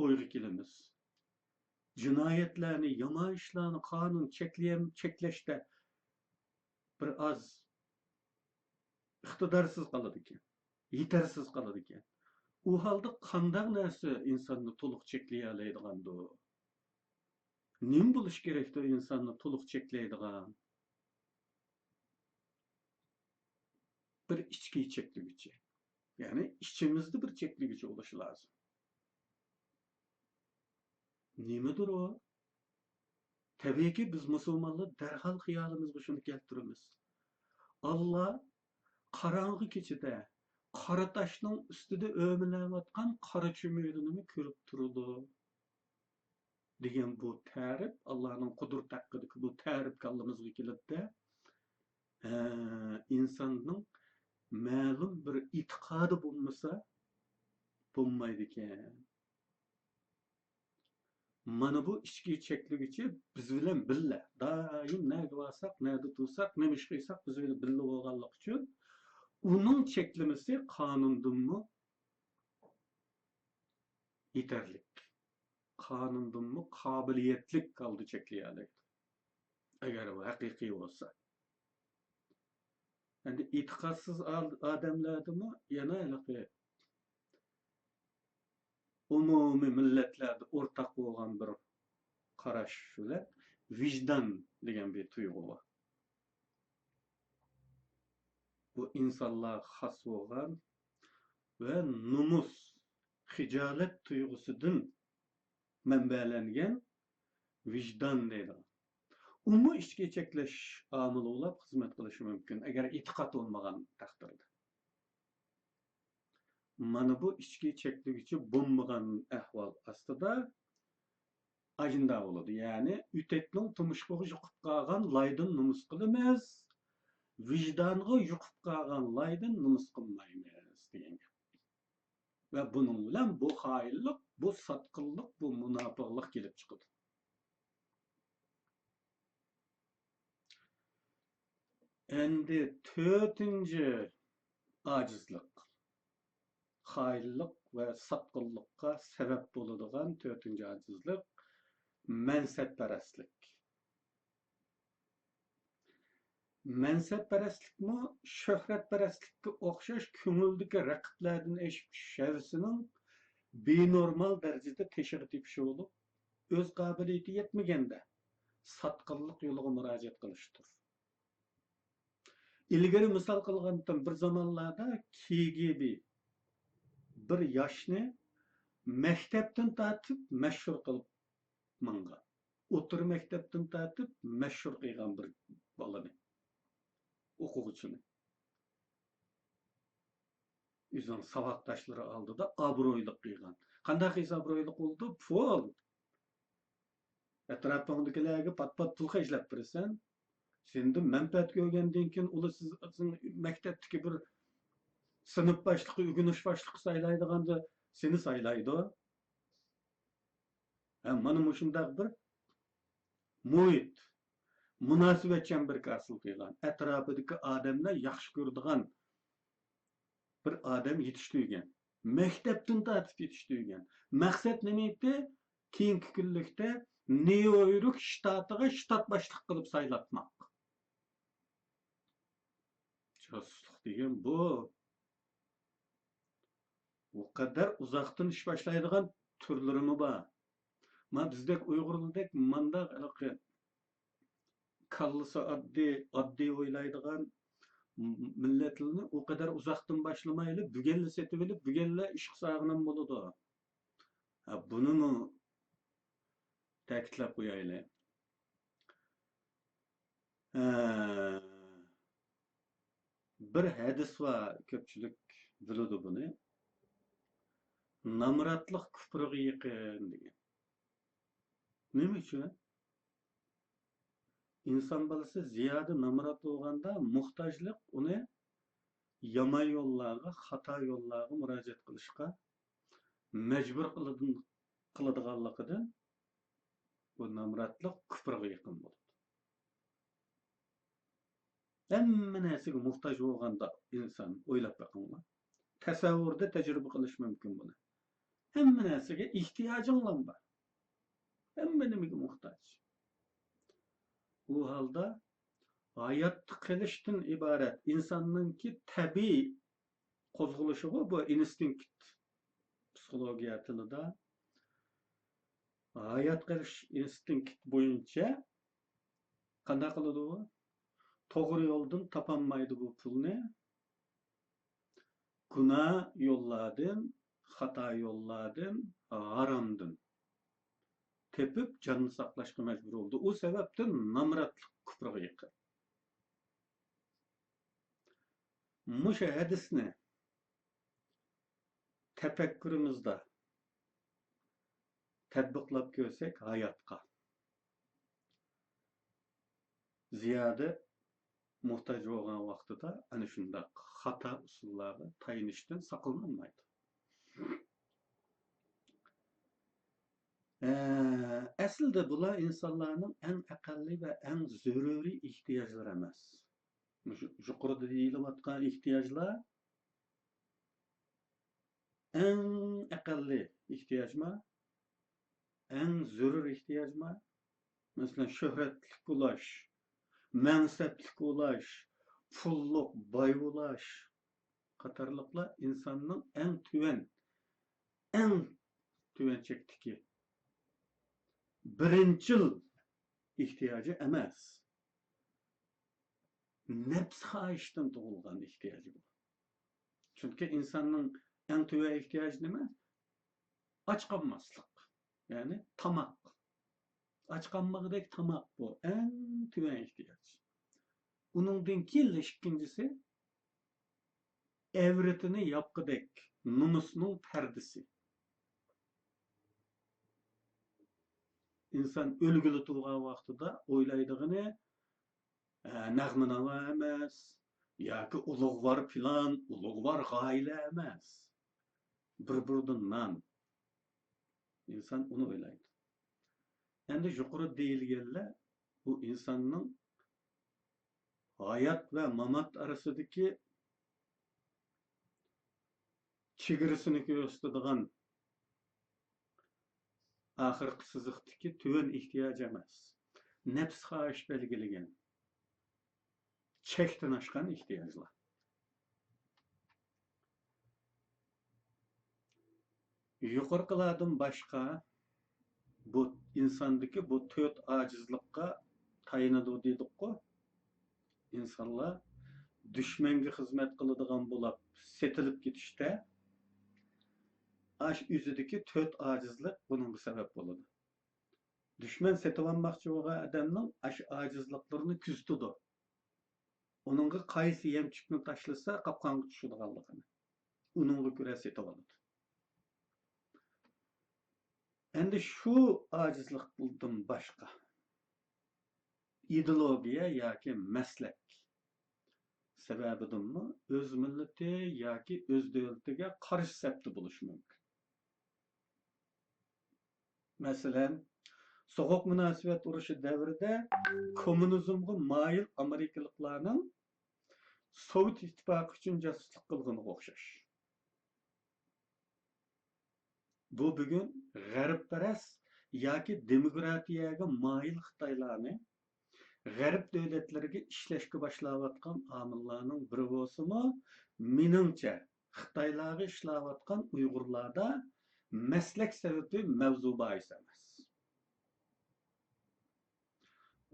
o'yga kelamiz. Jinoyatlarni, yomon ishlarni qonun cheklashda bir oz iqtidorsiz qoladi ekan, yetarsiz qoladi ekan. U holda qanday narsa insonni to'liq cheklay oladigandir? Nim bo'lish kerakdir insonni to'liq cheklaydigan? Bir ichki cheklaguvchi. Ya'ni ichimizda bir cheklaguvchi bo'lishi lozim. Nimadir o? Tabiiyki biz musulmonlar darhol xiyolimizga shuni keltiramiz. Allah qarong'i kechida qora toshning ustida o'milayotgan qora cho'milini ko'rib turdi. Degan bu ta'rif Allohning qudrat haqidagi bu ta'rif kallamizga keladi. İnsanның ma'lum bir e'tiqodi bo'lmasa bo'lmaydi ekan. Mana bu ichki cheklaguvchi biz bilan birga doim nega borsak, nega tursak, nima ish qilsak biz bilan birga bo'lganligi uchun uning cheklamasi qonundanmi yetarli. Qonundanmi qobiliyatli holda cheklaydi. Agar bu haqiqiy bo'lsa. Endi e'tiqodsiz odamlardimi yana umumiy millatlarda o'rtaq bo'lgan bir qarash shular, vijdon degan bir tuyg'u bor. Bu insonlarga xos bo'lgan va numus, hijolat tuyg'usidan manbalangan vijdon deydi. Uni ichki cheklash omili bo'lib xizmat qilishi mumkin agar e'tiqod bo'lmagan taqdirda. Mana bu ichki cheklaguvchi bo'lmagan ahvol ostida ajinda bo'ladi. Ya'ni ütekning turmushga yuqib qolgan laydan numus qilamiz, vijdonga yuqib qolgan laydan numus qilmaymiz degan gap. Va buning bilan bu xoinlik, bu sotqinlik, bu munofiqlik kelib chiqadi. Endi to'rtinchi ojizlik. Xoinlik va sotqinlikqa sabab bo'ladigan to'rtinchi ojizlik mansabparastlik. Mansabparastlikmi shuhratparastlikka o'xshash ko'ngildagi raqiblardan eshib shavsining benormal darajada teshig'i tepishi bo'lib, o'z qobiliyati yetmaganda sotqinlik yo'liga murojaat qilishdir. İlgari misol qilgandan bir zamonlarda KGB bir yoshni maktabdan tortib mashhur qilib mangan. O'tir maktabdan tortib mashhur qilgan bir bolani, o'quvchini. O'zining saboqdoshlari oldida obro'yli qilgan. Qanday qilsa obro'yli bo'ldi? Pul. Atrofingdagilarga pat-pat pul xajlab berasan. Senda manfaat ko'rgandan keyin ular sizning maktabdagi bir sinf boshlig'i, o'rganish boshlig'i saylaydiganda seni saylaydi. Mana shunday bir muhit, munosabatchan bir hosil qilgan. Atrofidagi odamlar yaxshi ko'radigan bir odam yetishtirgan. Maktabdan tortib yetishtirgan. Maqsad nima edi? Keyingi kunlikda Nyu-York shtatiga shtat boshliq qilib saylatmoq. Josuslik degan bu o kadar uzoqdan ish boshlaydigan turlarimi bor. Men bizdek Uyg'urlardek manda kallasi oddiy o'ylaydigan millatlarni o kadar uzoqdan boshlamayli, bugunla setib olib, bugunla ish qilsag'inam bo'ladi. Buni ta'kidlab qo'yaylik. Bir hadis var, ko'pchilik biladi buni. Namratlik kufriga yaqin degan. Nima uchun? İnsan balası ziyade namrat bo'lganda muhtojlik uni yomon yo'llarga, xato yo'llarga murojaat qilishga majbur qiladiganligidan bu namratlik kufrga yaqin bo'ladi. Hamma narsaga muhtoj bo'lganda inson o'ylab boqinglar. Tasavvurda tajriba qilish mumkin buni. Hamma narsaga ehtiyojing bor. Hamma nimaga muhtoj. Bu holda hayotda qilishdan iborat insonningki tabiiy qo'zg'alishi bu instinkt psixologiya tilida hayot qilish instinkt bo'yicha qanday qiladi u? To'g'ri yo'ldan topolmaydi bu pulni. Gunoh yo'llardan, xato yo'llardan, haromdan tepib jonini saqlashga majbur bo'ldi. U sababdan namratlik kufrga yaqin. Musha hadisni tafakkurimizda tatbiqlab ko'rsak hayotga ziyoda muhtoj bo'lgan vaqtida ana shunday xato usullarga tayinishdan saqlanolmaydi. Aslida bular insonlarning eng aqalli va eng zaruriy ehtiyojlari emas. Yuqorida deyilayotgan ehtiyojlar eng aqalli ehtiyojmi? Eng zarur ehtiyojmi? Masalan, shuhratlik bo'lish, mansablik bo'lish, pullik, boy bo'lish qatorliqlar insonning eng tuvan chekdagi birinchil ehtiyoji emas. Nafs xohishdan tug'ilgan ehtiyoji bu. Chunki insonning eng tuvan ehtiyoji nima? Och qolmaslik. Ya'ni tamoq. Och qolmag'idek tamoq bu eng tuvan ehtiyoj. Uningdan keyin ikkinchisi evritini yopqidek nomusning pardasi. İnsan o'lgili turgan vaqtida o'ylaydig'ini nag'minava emas yoki ulug'vor plan, ulug'vor g'oya emas. Bir-biridan non. İnsan uni o'ylaydi. Endi yuqori deyilganlar bu insonning hayot va mamot orasidagi chegarasini ko'rsatadigan oxirgi siziqdagi tuvan ehtiyoj emas. Nafs xohish belgilagan chekdan oshgan ehtiyojlar. Yuqoriqilardan boshqa bu insondagi bu to'rt ojizlikqa tayinadi deydik-ku. İnsanlar dushmanga xizmat qiladigan bo'lib setilib ketishda ash o'zidagi to'rt ojizlik buning sabab bo'ladi. Dushman setib olmoqchi bo'lgan odamning ash ojizliklarini kuzatadi. Uningga qaysi yemchikni tashlasa qopqonga tushadiganligini. Uningga ko'ra setib oladi. Endi shu ojizlikdan boshqa ideologiya yoki maslak sababidanmi o'z millati yoki o'z davlatiga qarshi safda bo'lishi mumkin. Masalan, so'g'uq munosabat urushi davrida kommunizmga moyil amerikaliklarning Sovet ittifoqi uchun josuslik qilganiga o'xshash. Bu bugun g'arbparast yoki demokratiyaga moyil Xitoylarni g'arb davlatlariga ishlashga boshlayotgan omillarning biri bo'lsa-mu, meningcha Xitoylarga ishlayotgan Uyg'urlarda maslak sababi mavzu bahis emas.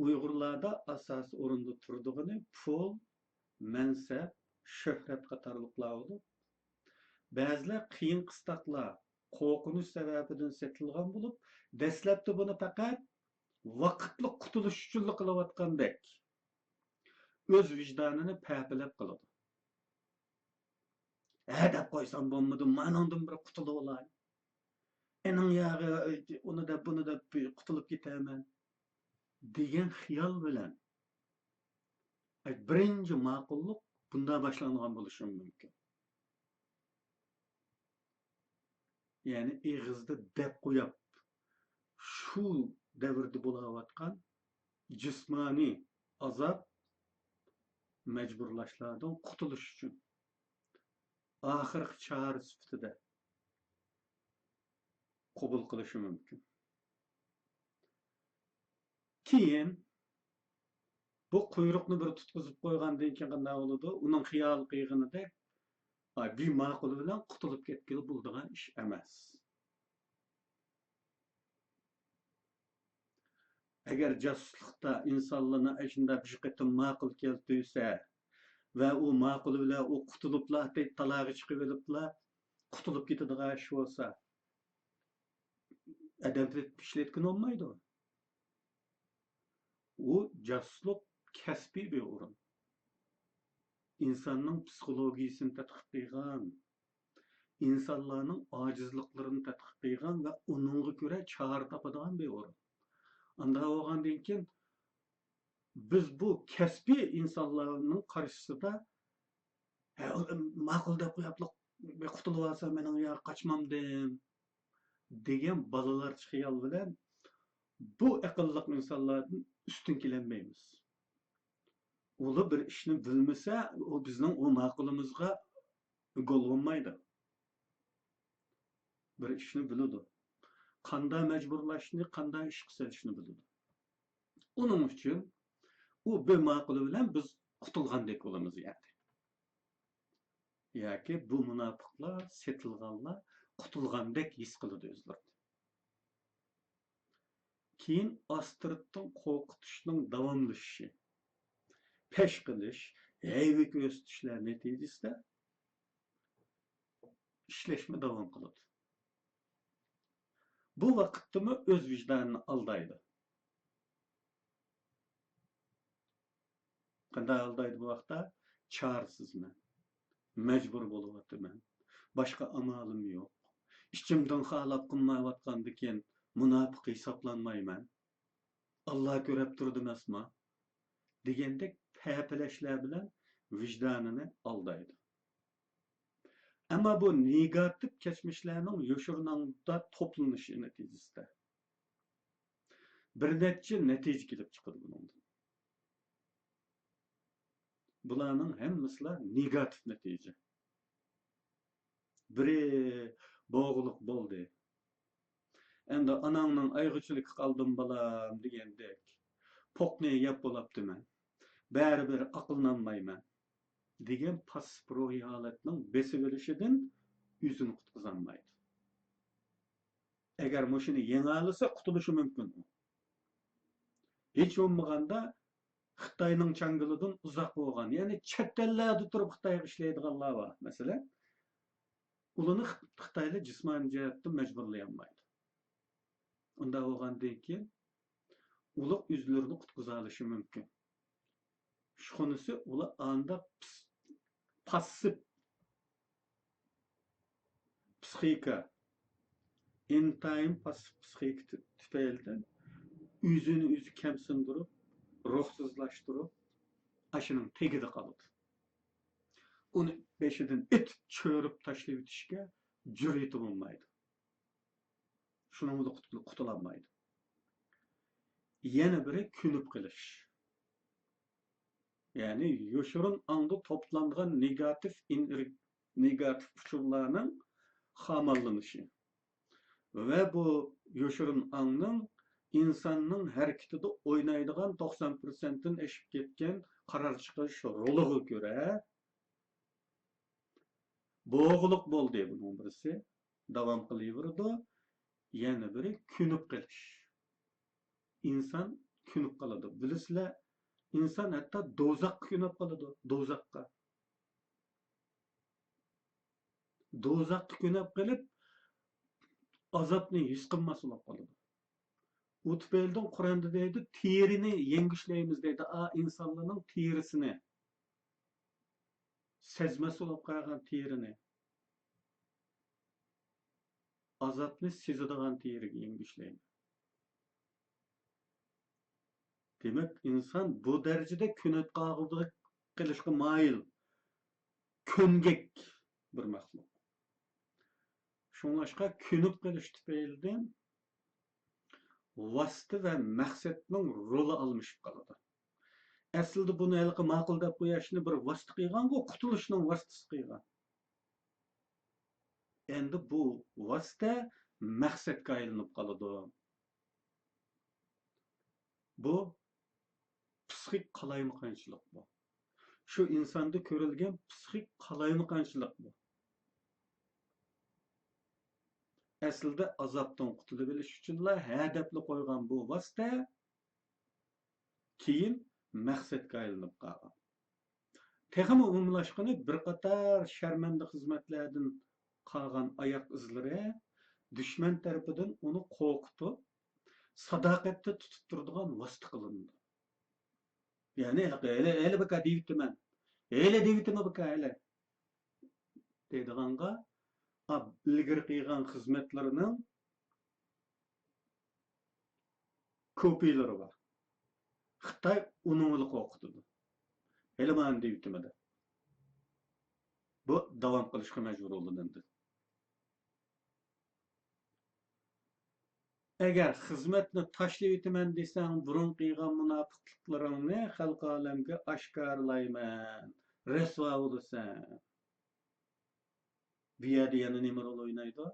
Uyg'urlarda asosiy o'rinda turdig'ini pul, mansab, shuhrat qatorliqlar bo'lib, ba'zilar qiyin qistoqlar, qo'rqinish sababidan setilgan bo'lib, dastlabda buni faqat vaqtli qutulish uchun qilayotgandek o'z vijdonini pafilab qiladi. Deb qo'ysam bo'lmadi, manondan bir qutulib olay. enin yağı onu da bunu da qutulup gitemen degan xiyol bilan birinchi ma'qullik bunda boshlangan bo'lishi mumkin. Ya'ni eg'izda deb qo'yib shu davrda bo'layotgan jismoniy azob majburlashlardan qutulish uchun oxirgi chora sifatida qabul qilishi mumkin. Keyin bu quyruqni bir tutqizib qo'ygandan keyin qanday bo'ladi? Uning xiyol qiyg'inida bir ma'qul bilan qutulib ketgili bo'ladigan ish emas. Agar jasuslikda insonlarni shunda bir qatim ma'qul keltirsa va u ma'qul bilan u qutuliblar talog'i chiqib oliblar, qutulib ketadigan ish bo'lsa, adamda ishlatgan olmaydi. U jasuslik kasbiy bir o'rin. İnsanın psikolojisini tadqiq qilgan, insonlarning ojizliklarini tadqiq qilgan va uningga ko'ra chora topadigan bir o'rin. Anda bo'lgandan keyin biz bu kasbiy insonlarning qarshisida ma'qul deb qo'yaplik, qutulib olsam men u yoqqa qochmamdim degan bolalarcha xiyol bilan bu aqlli insonlardan ustun kelolmaymiz. Ulu bir ishni bilmasa, o bizning o ma'qulimizga gol olmaydi. Bir ishni biladi. Qanday majburlashni, qanday ish qilishni biladi. Uning uchun u bir ma'quli bilan biz qutulgandek bo'lamiz yani. Yoki bu munofiqlar, setilganlar qutulgandek his qiladi o'zlarini. Keyin Astridning qo'rqitishning davomlashishi, pesh qilish, hayvik o'sitishlar natijasida ishlashma davom qiladi. Bu vaqtda o'z vijdonini aldaydi. Qanday aldaydi bu vaqtda? Chorsizman. Majbur bo'lyapman. Boshqa amalim yo'q. Ichimdan xohlab qilmayotgandikin munofiq hisoblanmayman. Alloh ko'rib turdi emasmi? Degandek paypalashlar bilan vijdonini aldaydi. Ama bu negatif geçmişlerinin yoshurnanda toplanishi natijasida bir necha natija kelib chiqadi bundan. Bularning hammasi negatif natija. Biri bo'g'liq bo'ldi. Endi anamning ayg'uchilik qildim balam degandek. Poqni yeb bo'libdiman. Baribir aqllanmayman. Degan passiv ruhiy holatning besib olishidan o'zini qutqizolmaydi. Agar mushuni yenga olsa qutulishi mumkin. Hech bo'lmaganda Xitoyning changilidan uzoq bo'lgan, ya'ni chet ellarda turib Xitoyga ishlaydiganlar bor. Masalan, ularni Xitoyda jismoniy jihatdan majburlay olmaydi. Unda bo'lgandan keyin ular o'zlarini qutqiza olishi mumkin. Shunisi ular anda passiv psixika, in-time passiv psixika tufaylidan o'zini o'zi kamsindirib, ruhsizlashtirib, ashuning tegida qoladi. Uni beshidan etib cho'rib tashlab o'tishga jur'ati bo'lmaydi. Shuning bilan qutulolmaydi. Yana biri kulib qilish. Yani yoshurun anda toplangan negatif uçurlarının hamallanışı. Ve bu yoshurun anının insanın hareketinde oynaydıgan 90%'in eşip ketken karar çıkış roluğu göre boğuluk bol diye bunun birisi devam kılıyordu. Yani biri künüp kılış. İnsan künüp kaladı. Bilisizler, İnsan hatta dozak künüp kaladı. Dozakka. Dozak künüp kalıp azapni his qilmas bo'lib qoladi. Utbeldan Qur'onda deydi, terini yengishlaymiz deydi. İnsanların terisini sezmas bo'lib qolgan terini. azapni sezadigan teriga engishlaydi. Demek insan bu derecede künet kağıdı kılışkı mayıl, köngek bir mahluk. Şuңlaşqa künüp kılış tüpeyilden vasıtı ve məqsətinin rolu almışıp qaladı. Əslində bunu əlqi maqıldap qoyashını bir vasıtı qıyğan, o qutuluşunun vasıtısı qıyğan. Endi bu vasıta məqsətə aylanıb qaladı. Bu psixik qalaymaqançılıq bu. Şu insanda görülgen psixik qalaymaqançılıq bu. Əslində azapdan qutulub bilish uchunla hədəfli qoyğan bu vasıta keyin məqsədə aylanıb qalğan. Texmi umumlaşqını bir qatar şərməndə xizmətlərdən qalğan ayaq izləri düşmən tərəfindən onu qorxutub, sadaqətdə tutub turadigan vasıta qılındı. Yani elə baka deyibdi mən. Elə deyibdi mi baka elə? Deydiğanğa ilgir qıyğan xizmətlərinin kopiyaları var. Xitay unumlu qo'rqitdi. Elə mən deyibdi mi? Bu davam qilishga majbur bo'ldi. Eğer xizmetni tashlab etaman desang, burun qiygan munofiqliklaringni xalq olamga oshkorlayman. Rasvo bo'lasan. Bu yerda yana nima rol o'ynaydi?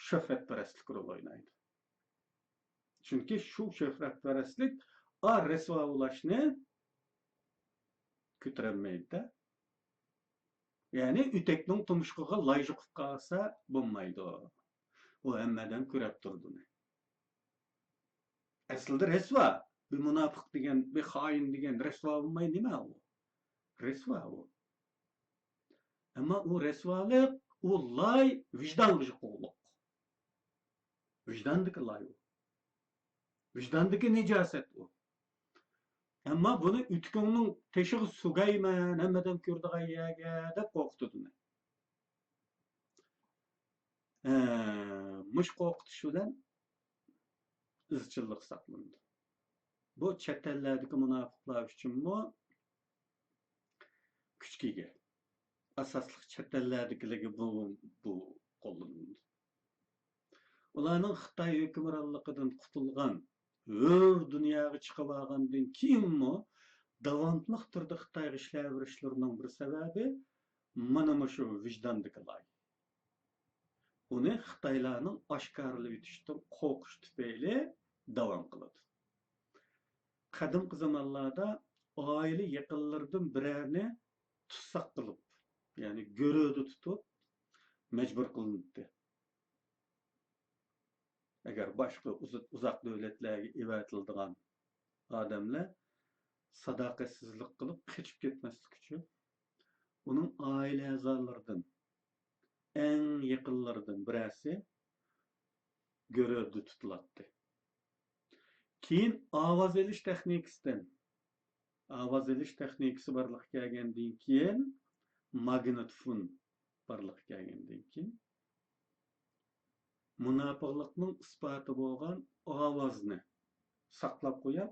Shuhratparastlik rol o'ynaydi. Chunki shu shuhratparastlik rasvo bo'lishni ko'tarolmaydi. Yani ütekning tumshug'iga loyiq qilib qolsa bo'lmaydi. U hammadan ko'rib turdi. Aslında resva, bir münafık degen, bir hain degen resva olmay nima o? Resva o. Ama o resvalık, o lay vicdanlıcı qo'lluq. Vijdandaki lay o. Vijdandaki necaset o. Ama bunu ütkünün teşhis sugayman, hammadan ko'rdigan yerga deb qo'rqitdi. Mush qo'rqitish bilan izchillik saqlandı. Bu chet ellardagi munofiqlar uchunmi kuchga ega. Asosli chet ellardagiligi bu qo'llanildi. Ularning Xitoy hukmronligidan qutulgan, hur dunyoga chiqib olgandan keyinmi davomli turda Xitoyga ishlayverishlarining bir sababi mana shu vijdondagi loy. Uni Xitoylarning oshkorlab etishdan qo'rqish tufayli davom qiladi. Qadimgi zamonlarda oila yaqinlaridan birarni tutsoq qilib, ya'ni go'rida tutib majbur qilindi. Agar boshqa uzoq davlatlarga evatiladigan odamlar sadoqatsizlik qilib qochib ketmaslik uchun uning oila a'zolaridan eng yaqinlaridan birasi go'rida tutiladi. Keyin ovoz elish texnikasi barliqqa kelgandan keyin magnitofon barliqqa kelgandan keyin munofiqlikning isboti bo'lgan ovozni saqlab qo'yib,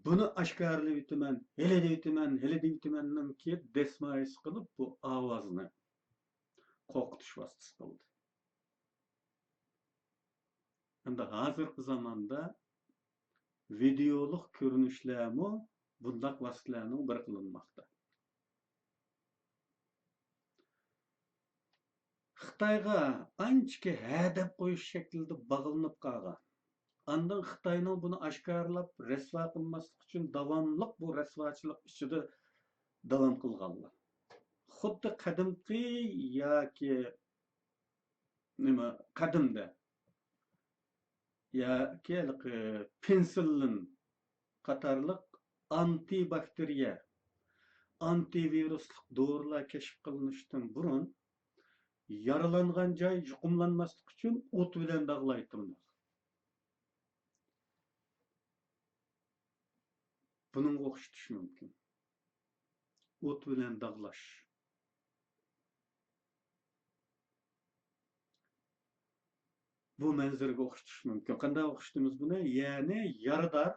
buni oshkorlab etaman, hele deytimandan keyin desmoyis qilib bu ovozni qo'rqitish vositasi qildi. Endi hozirgi zamonda videoluk ko'rinishlarmi bundoq vositalarning bir qilinmoqda. Xitoyga ancha hadab qo'yish shaklida bog'lanib qolgan. Andan Xitoyning buni oshkorlab rasvo qilmaslik uchun davomli bu rasvochilik ichida davom qilganlar. Xuddi qadimgi yoki nima qadimda yoki pensilin qatorliq antibakteriya, antiviruslik dorilar kashf qilinishdan burun yaralangan joy yuqumlanmaslik uchun o't bilan dog'laytirmoq. Bunun o'xshatish mumkin. O't bilan dog'lash. bu manzarga o'xshatish mumkin. Qanday o'xshatamiz buni? Ya'ni yarador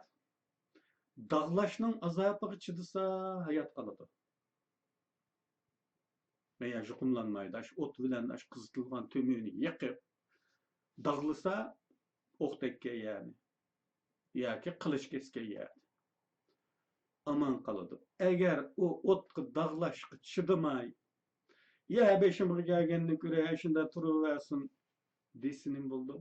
dog'lashning azobiga chidasa hayot qoladi. Veya yuqumlanmaydi. Ash o't bilan ash qizitilgan to'mini yiqib dog'lasa o'qdekka yani yoki qilich kesga yani aman qoladi. Agar u o'tga dog'lashga chidamay, ya beshimga kelganini ko'ra shunda turaversin desinim bo'ldi.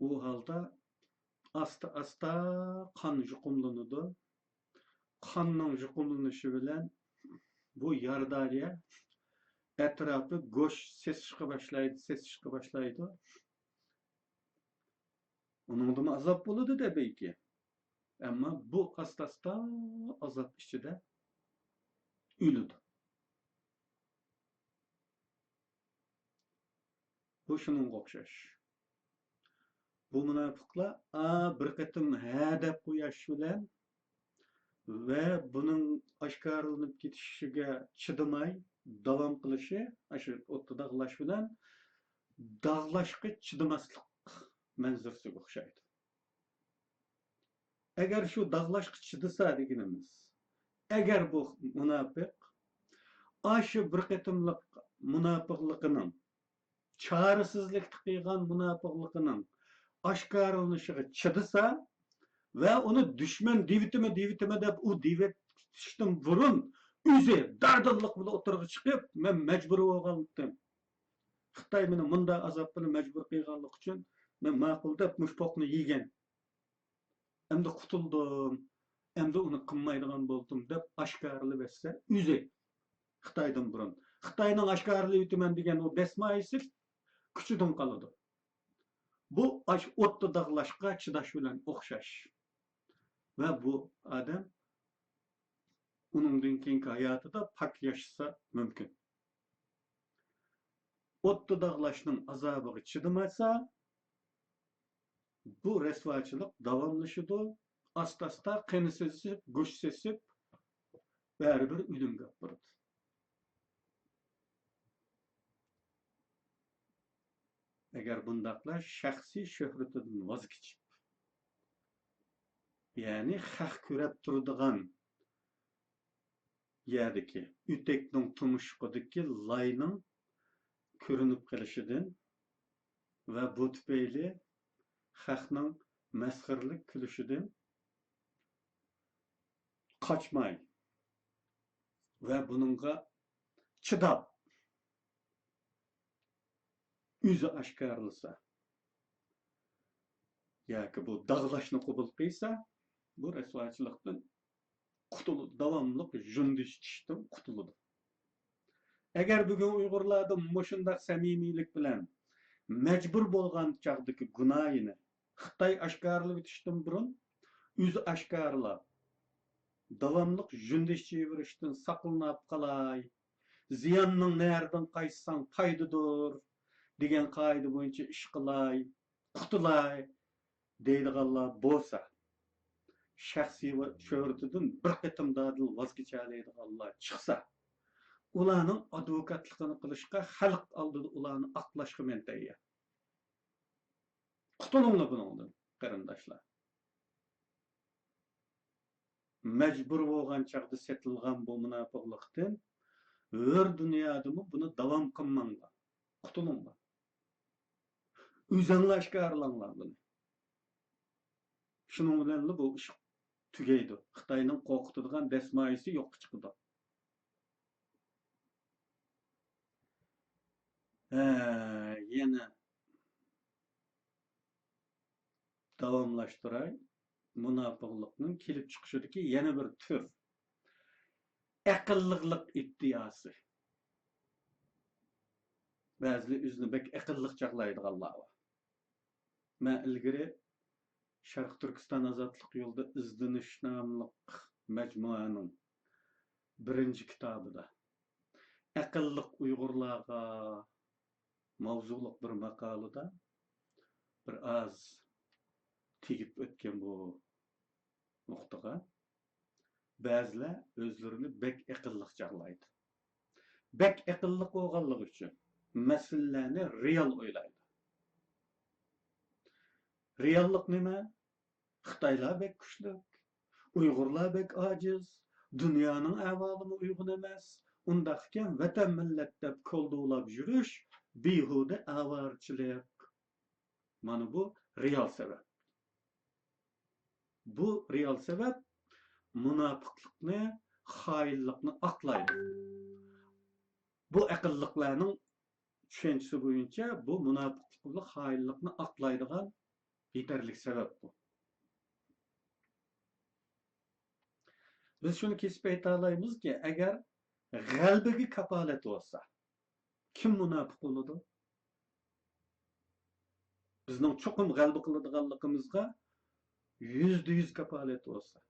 U holda asta qon yuqumlanadi. Qonning yuqumlanishi bilan bu yaradorga etrafı go'sht sesishga boshlaydi. Uningdan azob bo'ladi da belki. Ammo bu asta azob ichida o'ladi. Bu shuningga o'xshash. Bu munofiqlar bir qatim ha deb qo'yash bilan va buning oshkorlanib ketishiga chidamay davom qilishi, shu o'tda dog'lash bilan dog'lashga chidamaslik manzarasiga o'xshaydi. Agar shu dog'lashga chidasa deganimiz, agar bu munofiq shu bir qatimlik munofiqligining, chorasizlikda qilgan munofiqligining oshkorlanishiga chidasa ve onu düşman divitime deb o divitishdan burun o'zi dardillik bilan o'tirg'i chiqib, men majbur bo'lgandim. Xitoy meni bunday azob bilan majbur qilganlik uchun men ma'qul deb mushpoqni yegan. Endi qutuldim, endi uni qilmaydigan bo'ldim deb oshkorlab etsa, o'zi Xitoydan burun. Xitoyning oshkorlab o'taman degan o desmayisi kuchidan qoladi. Bu o'tda dog'lashga chidash bilan o'xshash. Ve bu adam onundan keyingi hayotida pak yaşasa mümkün. O'tda dog'lashning azobiga chidamasa, bu rasvochilik davomlashadi. Asta qini sesib, go'sht sesib, baribir o'limga olib boradi. Agar bundaqlar shaxsiy shuhratidan voz kechib, yani haq ko'rib turadigan yerdagi ütekning tumuşqidagi layning ko'rinib qolishidan va bu tufayli haqning masxirlik kulishidan qochmay va buningga chidab o'zi oshkorlasa yoki bu dog'lashni qabul qilsa, bu rasvochilikdan qutulib, davomli jundishishdan qutuladi. Agar bugun Uyg'urlarda mushundaq samimiylik bilan majbur bo'lgan chaqdagi gunohini Xitoy oshkorlab o'tishdan burun o'zi oshkorlab davomli jundishishdan saqlanib qolay, ziyonning nerdan qaytsang foydadir degan qoida bo'yicha ish qilay, qutulay deydiganlar bo'lsa, shaxsiy shuhratidan bir qatim dadil voz kechadiganlar chiqsa, ularning advokatligini qilishga, xalq oldida ularni aqlashga men tayyor. Qutulinglar bundan, qarindoshlar. Majbur bo'lgan chaqda setilgan bu munofiqlikdan o'r dunyodami buni davom qilmanglar. Qutulinglar. O'zinglar oshkorlanglar buni. Şunun bilan bu ish tugaydi. Xitoyning qo'rqitadigan desmoyisi yo'q chiqdi. Yana davomlashtiray. Munofiqlikning kelib chiqishidagi yana bir tür. Aqllilik iddiasi. Ba'zilar o'zini bek aqlliq chaqlaydiganlar bor. Men ilgari Sharq Turkiston Azodlik yo'lida izdinish nomli majmuaning birinchi kitobida aqlliq Uyg'urlarga mavzuliq bir maqolada bir az tegib o'tgan bu nuqtaga ba'zilar o'zlarini bek aqlliq chaqlaydi. bek aqlli bo'lganligi uchun masalalarni real o'ylaydi. Reallik nima? Xitoylar bek kuchli, Uyg'urlar bek ojiz, dunyoning ahvolini uyg'un emas. Undaqkan vatan millat deb ko'ldovlab yurish behuda avarchilik. Mana bu real sabab. Bu real sabab munofiqlikni, xoinlikni aqlaydi. Bu aqlliqlarning tushunchasi bo'yicha bu munofiqlik, xoinlikni aqlaydigan yetarli sabab bu. Biz shuni kesib ayta olamizki, agar g'albaga kafolat bo'lsa, kim munofiq bo'ladi? Bizning cho'qim g'alba qiladiganligimizga 100% kafolat bo'lsa,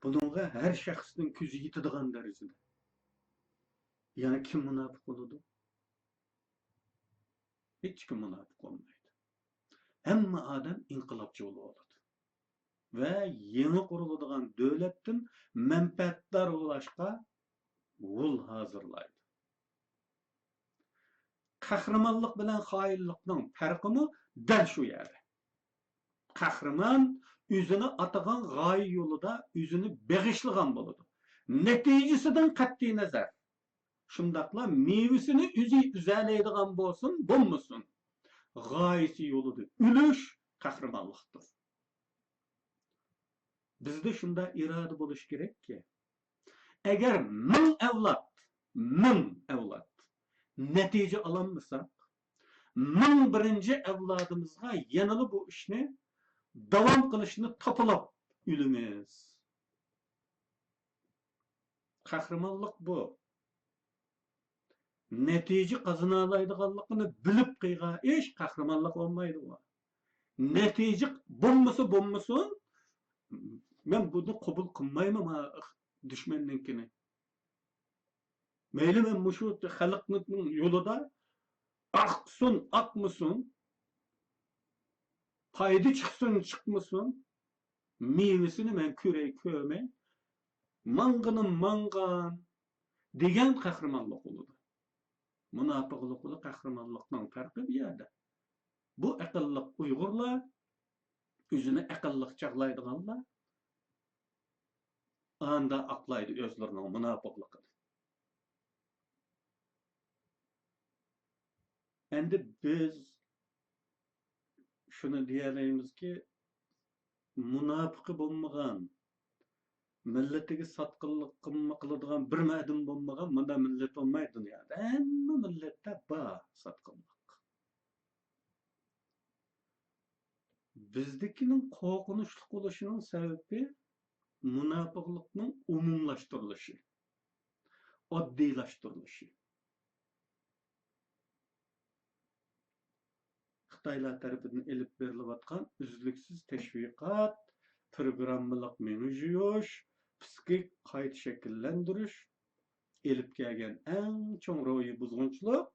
buningga har shaxsning ko'zi yetadigan darajada. Yana kim munofiq bo'ladi? Hech kim munofiq bo'lmaydi. Hamma odam inqilobchi bo'lib oladi. Ve yeni kurulduğun devletin menfaatlar ulaşka yol hazırlaydı. Kahramanlık bilen hainlikning farqimi dal shu yerde. Kahraman özünü atagan g'oya yo'lida özünü beg'ishlagan bo'ladi. Neticesidan qat'iy nazar shundaqla mevasini o'zi uzalaydigan bo'lsin, bo'lmasin. G'oyasi yo'lida ulush qahramonlikdir. Bizde şunda irade buluş gerek ki, eğer min evlat netice alanmasak, birinci evladımızga yanılı bu işini devam kılışını tapılıp ülümüz. Kahramanlık bu. Netice kazanalaydıganlıkını bilip kıyga iş kahramanlık olmaydı o. Netice bulmasın, ben bunu kabul kılmayayım ama düşmanınkini. Meyli ben muşu halkının yolunda aksın, akmısın, paydı çıksın, çıkmasın, meyvesini ben köymey, mangan, degen kahramanlık oldu. Münafıklık oldu, kahramanlıktan farkı bir yerde. Bu akıllık Uygurlar, özünü akıllık çağlaydıganlar, anda aqlaydı özlerinin münafıqlıqını. Endi biz şunu diyelim ki, münafıqı bo'lmagan, milletiga satqınlık qiladigan bir madim bo'lmagan, bunda millet olmaydi dünyada. Hamma milletda bor satqınlık. Bizdekinin qo'rqinchli bo'lishining sababi münafıqlıqning umumlaştırılışı, oddiylaştırılışı. Xitaylar tarafından elip berilayotgan üzlüksiz teşviqat, programmalık menüjüyoş, psikik qayta şekillendiriş, elip kelgan eng cho'ng ro'yi buzg'unchilik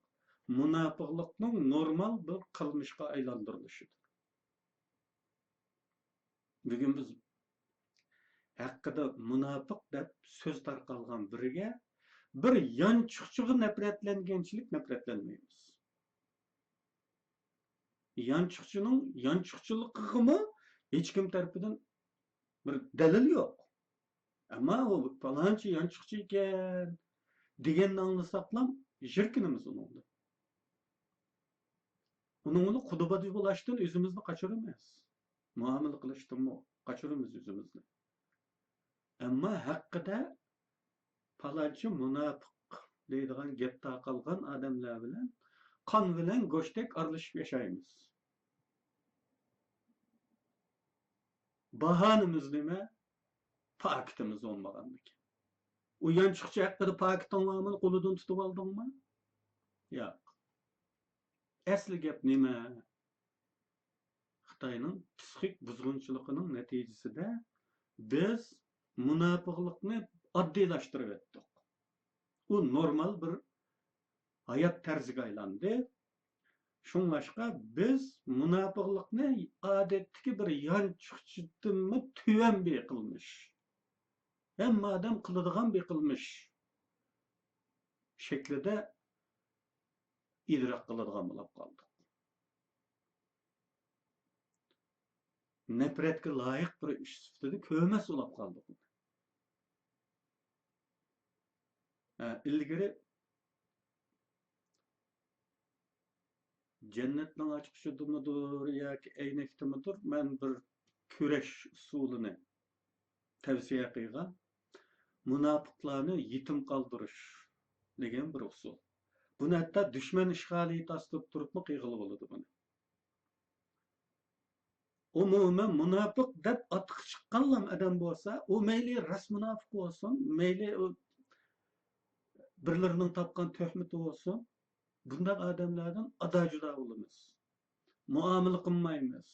münafıqlıqning normal bir qilmishga aylantirishidir. Bugün biz hakkında münafık deb söz tarqalgan biriga bir yanchiqchig'i nafratlanmaymiz. Yanchiqchining yanchiqchiligimi hech kim tarafidan bir dalil yo'q. Ammo u falonchi yanchiqchi ekan deganni anglasaqlam jirkinimiz uningda. Uningni qudubati bo'lashdan o'zimizni qochiramiz. Muomala qilishdan qochiramiz o'zimizni. Amma haqqida falonchi munofiq deydigan gap taqalgan odamlar bilan qon bilan go'shtdek aralashib yashaymiz. Bahanimiz nima? Pakitimiz olmaganligi. U yanchiqchi haqqida pakiting bormi? Qo'lidan tutib oldingmi? Yo'q. Asli gap nima? Xitoyning psixik buzg'unchiligining natijasida biz münafıqlıqni oddiylaştırıp etdik. U normal bir hayat tarziga aylandı. Şunlaşqa biz münafıqlıqni odatdagi bir yanchiqchidanmi tuvan bir qilmish. Hamma odam qiladigan bir qilmish. şeklide idrak qiladigan bo'lib qoldi. Nefretga loyiq bir ish sifatida ko'rmas bo'lib qoldi. Ilgari jannatning ochiqishidimidir yoki aynakdimidir, men bir kurash usulini tavsiya qilgan. Munofiqlarni yetim qoldirish degan bir usul. Buni hatto dushman ishg'oliyati ostida turibmi qilg'ili bo'ladi buni. Umuman munofiq deb atiq chiqqan odam bo'lsa, u mayli ras munofiq bo'lsin, mayli birlarining topgan tuhmati bo'lsin, bunday odamlardan ado-judo bo'lamiz. Muomala qilmaymiz.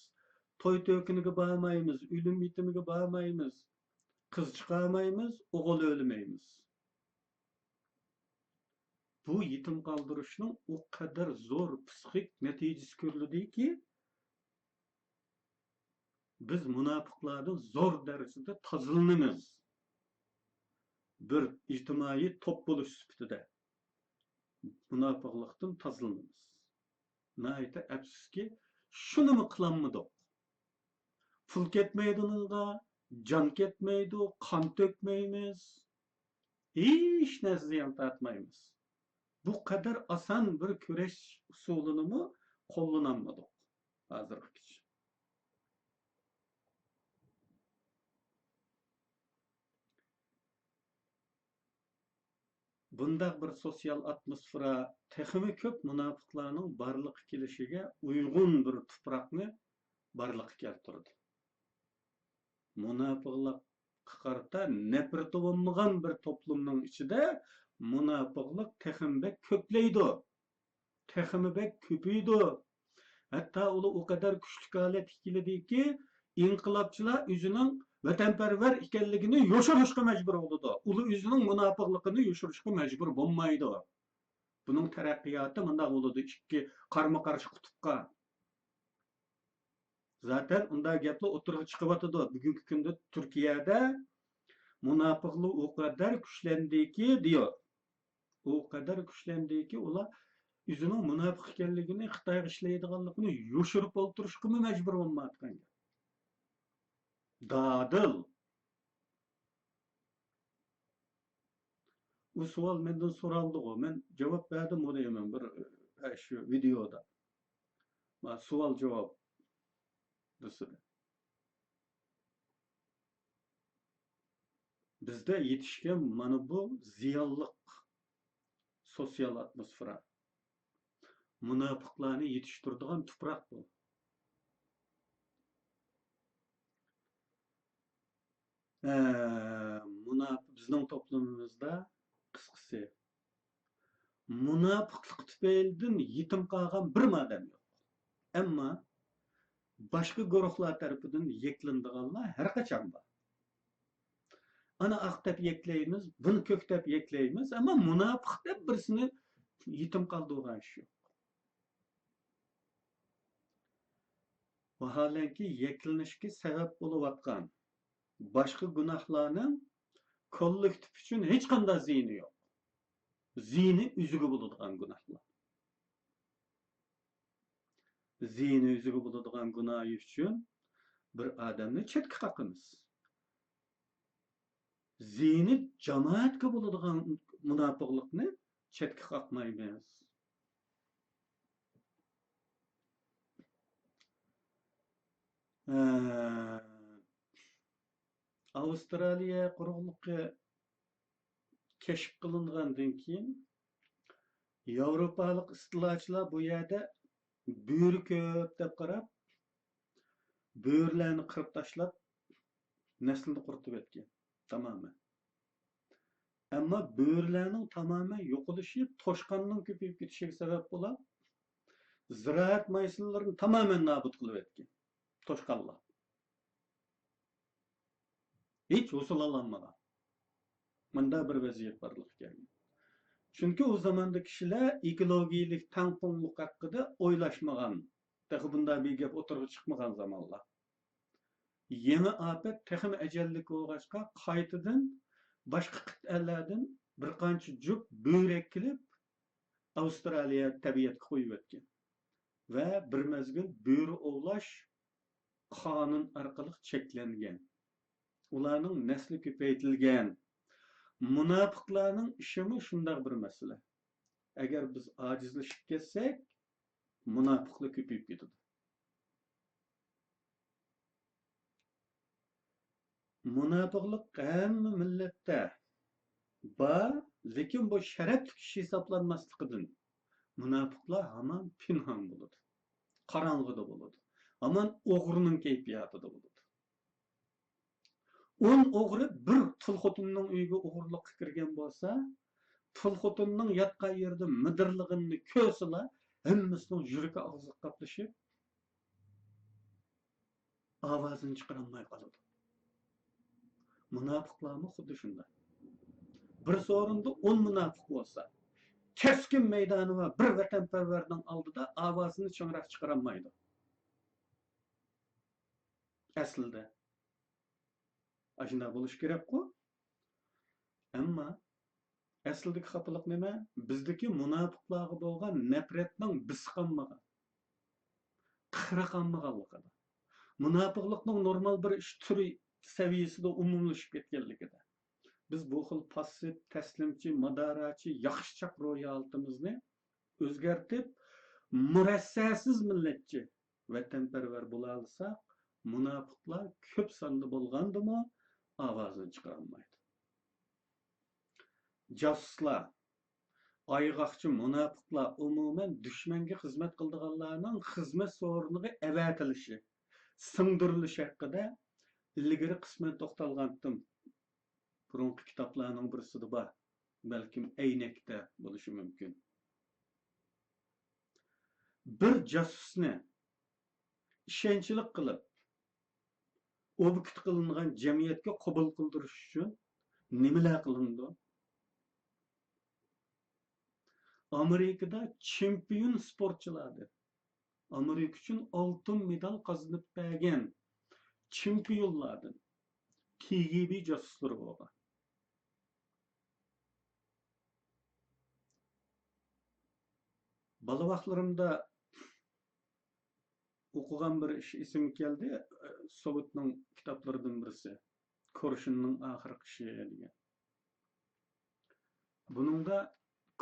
To'y to'kiniga bormaymiz, o'lim yetimiga bormaymiz. Qiz chiqarmaymiz, o'g'il o'lmaymiz. Bu yetim qoldirishning o kadar zo'r psixik natijasi ko'riladi-ki, biz munofiqlardan zo'r darajada tozalanamiz. Bir ijtimoiy top bo'lish sifatida munofiqlikdan tozalanamiz. Nayta afsuski, shuni mi qilolmadik? Pul ketmaydi unga, jon ketmaydi, qon to'kmaymiz. Hech narsa ziyon tortmaymiz. Bu kadar asan bir kurash usulini mi qo'llanolmadik hozirgacha. Bundaq bir sosyal atmosfera texmi ko'p munofiqlarning barliq kelishiga uyg'un bir tuproqni barliqqa keltirdi. Munofiqlik qarta nafrat bo'lmagan bir to'plumning ichida munofiqlik texmbek ko'playdi. Texmbek ko'paydi. Hatto ular o kadar kuchli holatga keladiki, inqilobchilar o'zining vatanparvar ekanligini yoshirishga majbur bo'ladi. Ular o'zining munofiqligini yoshirishga majbur bo'lmaydi. Buning taraqqiyoti bunday bo'ladi, ikki qarama-qarshi qutubga. Zaten unday gaplar o'tirg'i chiqyotdi. Bugungi kunda Turkiyada munofiqlik o kadar kuchlandiki, diyor. O kadar kuchlandiki, ular o'zining munofiq ekanligini, Xitoyga ishlaydiganligini yoshirib o'tirishga majbur bo'lmayotgan. Dadil. Bu savol mendan so'raldi. Men javob berdim deyman bir shu videoda. Ma savol javob desida. Bizda yetishgan mana bu ziyonliq sosyal atmosfera. Munofiqlarni yetishtiradigan tuproq bu. Bizning toplumimizda qisqasi munofiqlik tufaylidan yetim qolgan bir odam yo'q. Ammo boshqa guruhlar tarafidan yeklanadiganlar har qachon bor. Ana aq deb yeklaymiz, buni ko'k deb yeklaymiz, ammo munofiq deb birisini yetim qoldirgan ish yo'q. Vaholanki yeklanishga sabab bo'layotgan boshqa gunohlarning kollektiv uchun hech qanday ziyni yo'q. Ziyni o'ziga bo'ladigan gunohlar. Ziyni o'ziga bo'ladigan gunoh uchun bir odamni chetga qo'yamiz. Ziyni jamoatga bo'ladigan munofiqlikni chetga qo'ymaymiz. Avstraliya quruqligi kashf qilingandan keyin Yevropalik istilochilar bu yerda bo'ri ko'p deb qarab, bo'rilarni qirib tashlab naslini quritib o'tgan tamamen. Ammo bo'rilarning tamamen yo'qolishi toshqonning ko'payib ketishiga sabab bo'lib, ziraat mahsulollarini tamamen nobud qilib o'tgan toshqonlar. Hiç usul alanmadan. Bunda bir vaziyet barlık geldi. Çünkü o zamanda kişiler ekologiyalik tampонluk hakkında oylaşmagan. Tabi bunda bir gap oturup çıkmagan zamanlar. Yeni afet texim ecellik olğaçqa qaytadan başka qit'alardan bir qancha jup börek kilib Avstraliya tabiatga qo'yib o'tgan va bir mezgil bo'ri ovlash qonun orqali cheklangan. Ularning nasli ko'paytirilgan. Munofiqlarning ishimi shunday bir masala. Agar biz ojizlashib ketsak, munofiqlik ko'payib ketadi. Munofiqlik hamma millatda bor, lekin bu sharaf kishi hisoblanmasligidan munofiqlar hamon pinhon bo'ladi. Qorong'ida bo'ladi. Hamon o'g'rining kayfiyatida bo'ladi. 10 o'g'ri bir tul xotinning uyiga o'g'irlikqa kirgan bo'lsa, tul xotinning yotgan yerda midirlig'ini ko'rsalar, hammasining yuragi og'zi qaplashib, ovozini chiqarolmay qoladi. Munofiqlarmi xuddi shunday. Bir so'rinda 10 munofiq bo'lsa, keskin maydoni va bir vatanparvarning oldida ovozini chiqarib chiqarolmaydi. Aslida ashuna bo'lish kerak-ku. Ammo aslidagi xatolik nima? Bizdagi munofiqlarga bo'lgan nafratning bisqanmagan, qiraqanmaganligida. Munofiqlikning normal bir ish turi saviyasida umumlashib ketganligida. Biz bu xil passiv, taslimchi, madarachi, yaxshichaq ro'yxatimizni o'zgartib, murassasiz millatchi vatanparvar bo'la olsak, munofiqlar ko'p sonda bo'lgandimi, ovozini chiqarolmaydi. Josuslar, ayg'oqchi munofiqlar umuman dushmanga xizmat qildiganlarning xizmat so'riniga avatilishi, singdirilishi haqida ilgari qisman to'xtalgandim. Burungi kitoblarning birisida bor, balkim Aynakda bo'lishi mumkin. Bir josusni ishonchli qilib, obyekt qilingan jamiyatga qabul qildirish uchun nimalar qilindi? Amerikada chempion sportchilardir. Amerika uchun oltin medal qozonib bergan chempionlardan KGB josuslari bo'lgan. Bala vaqtlarimda o'qigan bir ish esim keldi. Sovetning kitoblaridan birisi. Korshinning oxirgi ishi degan. Buningda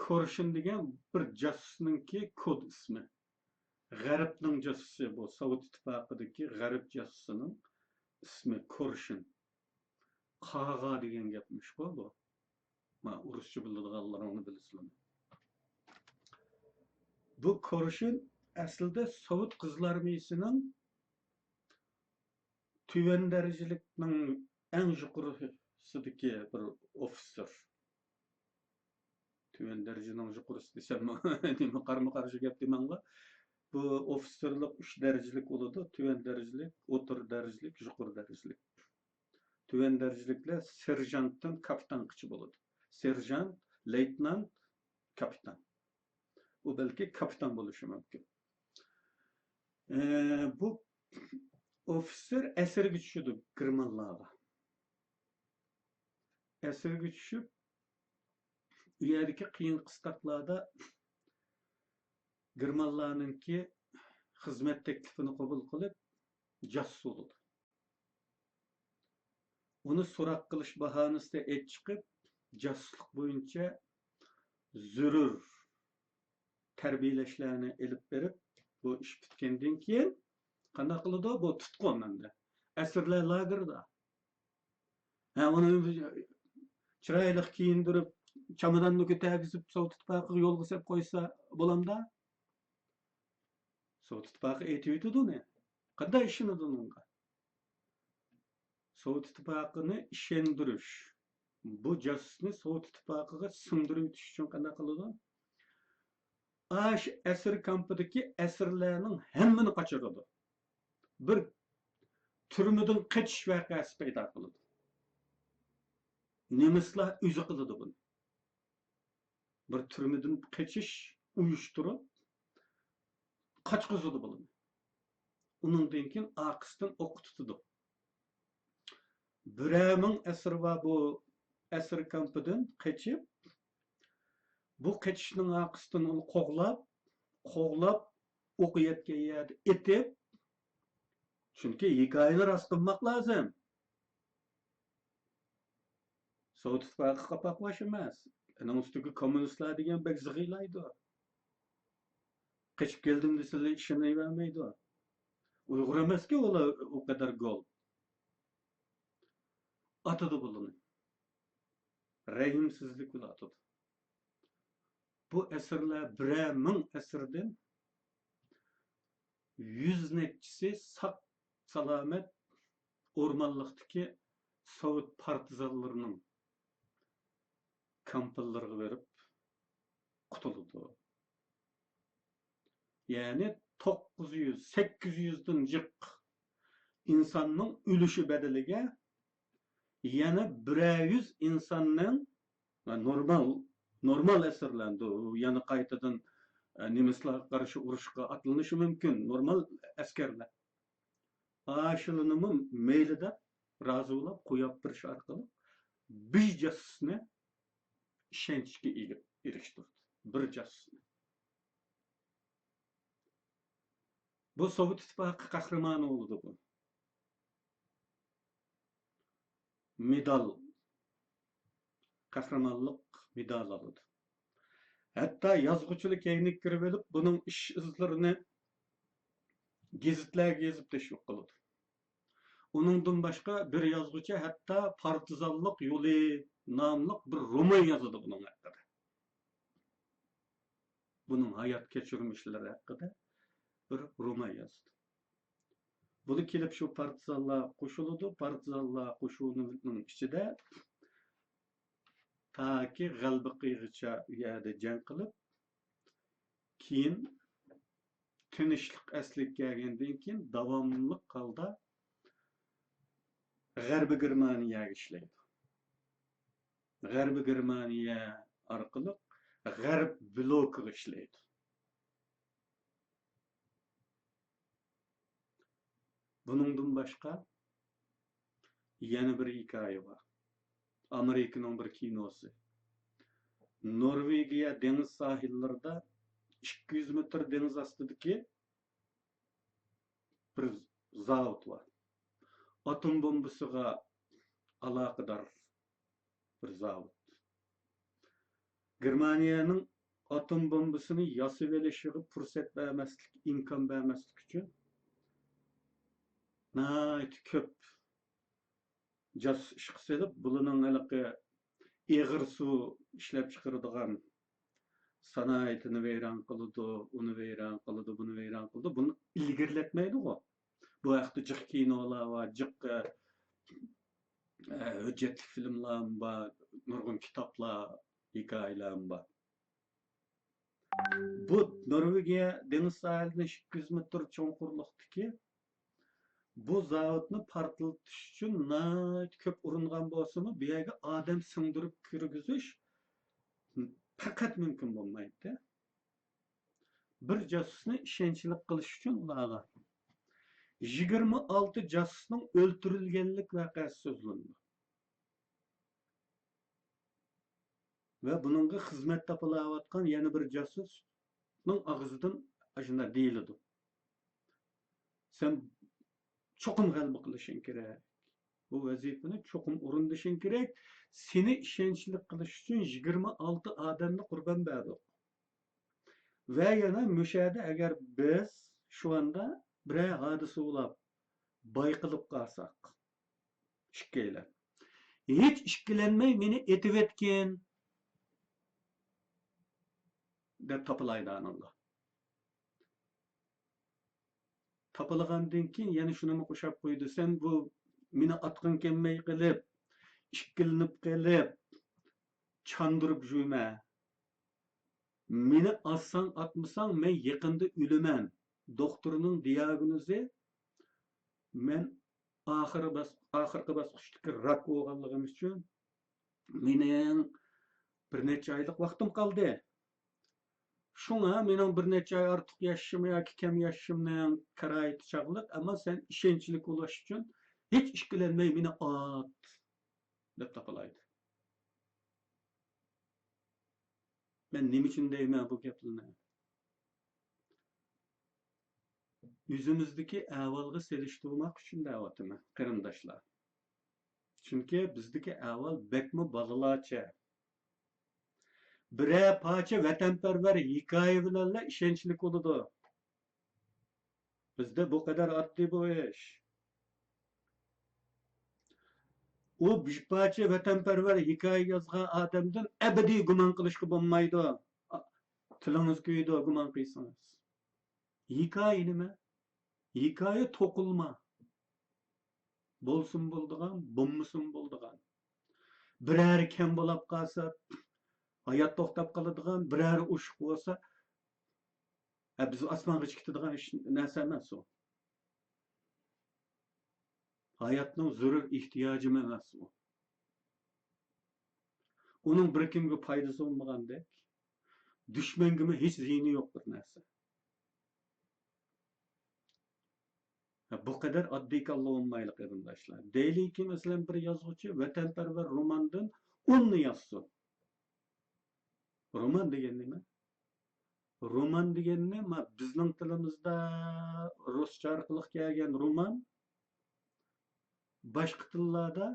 Korshin degan bir josusninki kod ismi. G'arbning josusi bu Sovet ittifoqidagi g'arb josusining ismi Korshin. Qaga degan gapmish bu. Ma uruschi biladiganlar onu bilasizlar. Bu Korshin aslida Sovet qizlar armiyasining tuvan darajalikning eng yuqorisidagi bir ofitser. Tuvan darajaning yuqorisi desam, nima qarama-qarshi gap demanglar. Bu ofitserlik 3 darajalik bo'ladi. Tuvan darajalik, o'rta darajalik, yuqori darajalik. Tuvan darajaliklar serjantdan kapitangacha bo'ladi. Serjant, leytenant, kapitan. U belki kapitan bo'lishi mumkin. Bu ofitser asirga tushdi Germanlarga. Asirga tushib, u yerdagi qiyin qisqatlarda Germanlarninki xizmat taklifini qabul qilib, josus bo'ldi. Uni so'roq qilish bahonasida chiqib, josuslik bo'yicha zarur tarbiyalashlarni elib berib, bu ish bitgandan keyin qanday qiladi? Bu tutqonlandi. Asirlar lagerda. Uni chiroyli kiyindirib, chamadonni ko'targizib Sovet ittifoqiga yo'lga solib qo'ysa bo'lamda? Sovet ittifoqi aytib uni. Qanday ishlanadi unga? Sovet ittifoqini ishondirish, bu josusni Sovet ittifoqiga singdirib o'tish uchun qanday qiladi? Asir kampidagi asirlarning hammani qochiradi. Bir turmadan qochish voqeasi paydo qiladi. Nemislar o'zi qiladi buni. Bir turmadan qochish uyushtirib qochqizadi buni. Uningdan keyin aqsdan o'qitadi. Biraming asir va bu asir kampidan qochib Bu keçişning aqısdan ol qoğlap oquyatgan yerda etib, chunki hikoyani rost qilmoq lozim. Sovet ittifoqi qapoqlash emas. Uning ustiga kommunistlar degan bek zig'iylaydi. Qechib keldim desalar ishonmaydi. Uyg'ur emasku ular o kadar gol. Atıdı bulunu. Rahimsizlik bilan atıdı. Bu əsərlər birər min əsərdən 100 neçisi saq salamet ormanlıqdakı Sovet partizanlarının kampallarına verip qutuldu. Yani 900-800'den jiq insanның ölüşü bedelige yana 100 insanның normal əsərləndi. Yani qaytadan nemislarga qarşı urushga atılışı mümkün. Normal askerler. Aşılınımı meylide razı olup qo'yib berish orqali bir jasusni ishonchga erishtirdi. Bir jasusni. Bu Sovet ittifoqi qahramoni bo'ldi bu. Medal, qahramonlik medal oldi. Hatta yazgıçılık yayınlık girip edip bunun iş izlerini gazetlerge yazıp teşvik kıldı. Onundan başka bir yazgıcı hatta partizanlık yolu namlık bir roman yazdı bunun hakkında. Bunun hayat geçirmişleri hakkında bir roman yazdı. Bunu kelip şu partizanlığa koşuldu. Partizanlığa koşulunun içinde ta ki g'alba qilg'icha yerda jang qilib, keyin tinchlik asliga kelgandan keyin davomli holda G'arbiy Germaniyaga ishlaydi. G'arbiy Germaniya orqali G'arb blokiga ishlaydi. Buningdan boshqa yana bir hikoya bor. Amerika'nın bir kinosu. Norvegiya deniz sahillarida 200 metr deniz astidagi bir zavod var. Atom bombasiga aloqador bir zavod. Germaniyaning atom bombasini yasab olishiga fursat bermaslik, imkon bermaslik uchun ko'p jasus ish qilib, bularning haliqi ig'ir suv ishlab chiqaradigan sanoatini vayron qiladi, uni vayron qiladi, buni vayron qiladi. Buni ilgirlatmaydi u. Bu haqda jiq kinolar va jiq hujjatli filmlar va nurg'un kitoblar, hikoyalar bor. Bu Norvegiya deniz sahilidan 200 metr cho'nqurlikdagi bu zavodni portlatish uchun ko'p uringan bo'lsa-mu, bu yerga odam singdirib kirgizish faqat mumkin bo'lmaydi. Bir jasusni ishonchli qilish uchun ularga 26 jasusning o'ldirilganlik voqeasi so'zlandi. Va buningga xizmatda qilayotgan yana bir jasusning og'zidan shunday deyiladi. Sen çokum g'alaba qilishing kerak. Bu vazifani çokum o'rindashing kerak. Seni ishonchli qilish uchun 26 odamni qurbon berdik. Va yana mushada agar biz shu anda bir hodisa bo'lib bayqilib qolsak, ishkaylar. Hech ishkilanmay meni etib etgan deb topilaydi Allah. Tapılğandan keyin yana shuni qo'shib qo'ydi. Sen bu meni atqin kelmay qilib, ishkilinib qilib, chandurib yurma. Meni atsan atmasang men yaqinda o'laman. Doktorning diagnozi men oxirgi bosqichdagi rak bo'lganligim uchun mening bir necha oylik vaqtim qoldi. Şuna mening bir necha oy ortiq yashashim yoki kam yashashimning karoyati chog'liq, ammo sen ishonchli bo'lish uchun hech ishkilanmay meni at, deb topilaydi. Ben nima uchun deyman bu gaplarni? Yüzümüzdeki avvalgi selishtirmoq uchun deyapman, qarindoshlar. Chunki bizdagi avval bekmi balalarcha biror parcha vatanparvar hikoya bilanla ishonchli bo'ladi. Bizda bu kadar oddiy bu ish. U bir parcha vatanparvar hikoya yozgan odamdan abadiy gumon qilishga bo'lmaydi. Tilingiz kuyida gumon qilsangiz. Hikoya nima? Hikoya to'qilma. Bo'lsin bo'ldigan, bo'lmasin bo'ldigan. Biror kam bo'lib qolsa, hayot to'xtab qoladigan, biror ushiq bo'lsa, biz osmonga chiqadigan narsa emas u. Hayotning zarur ehtiyoji emas u. Uning bir kimga foydasi bo'lmagandek, dushmanga hech ziyni yo'q bir narsa. Bu kadar oddiy kalla olmaylik qarindoshlar. Deylikki, masalan, bir yozuvchi vatanparvar romandan 10 yozsin. Roman degan nima? Roman deganni bizning tilimizda ruscha orqali kelgan roman, boshqa tillarda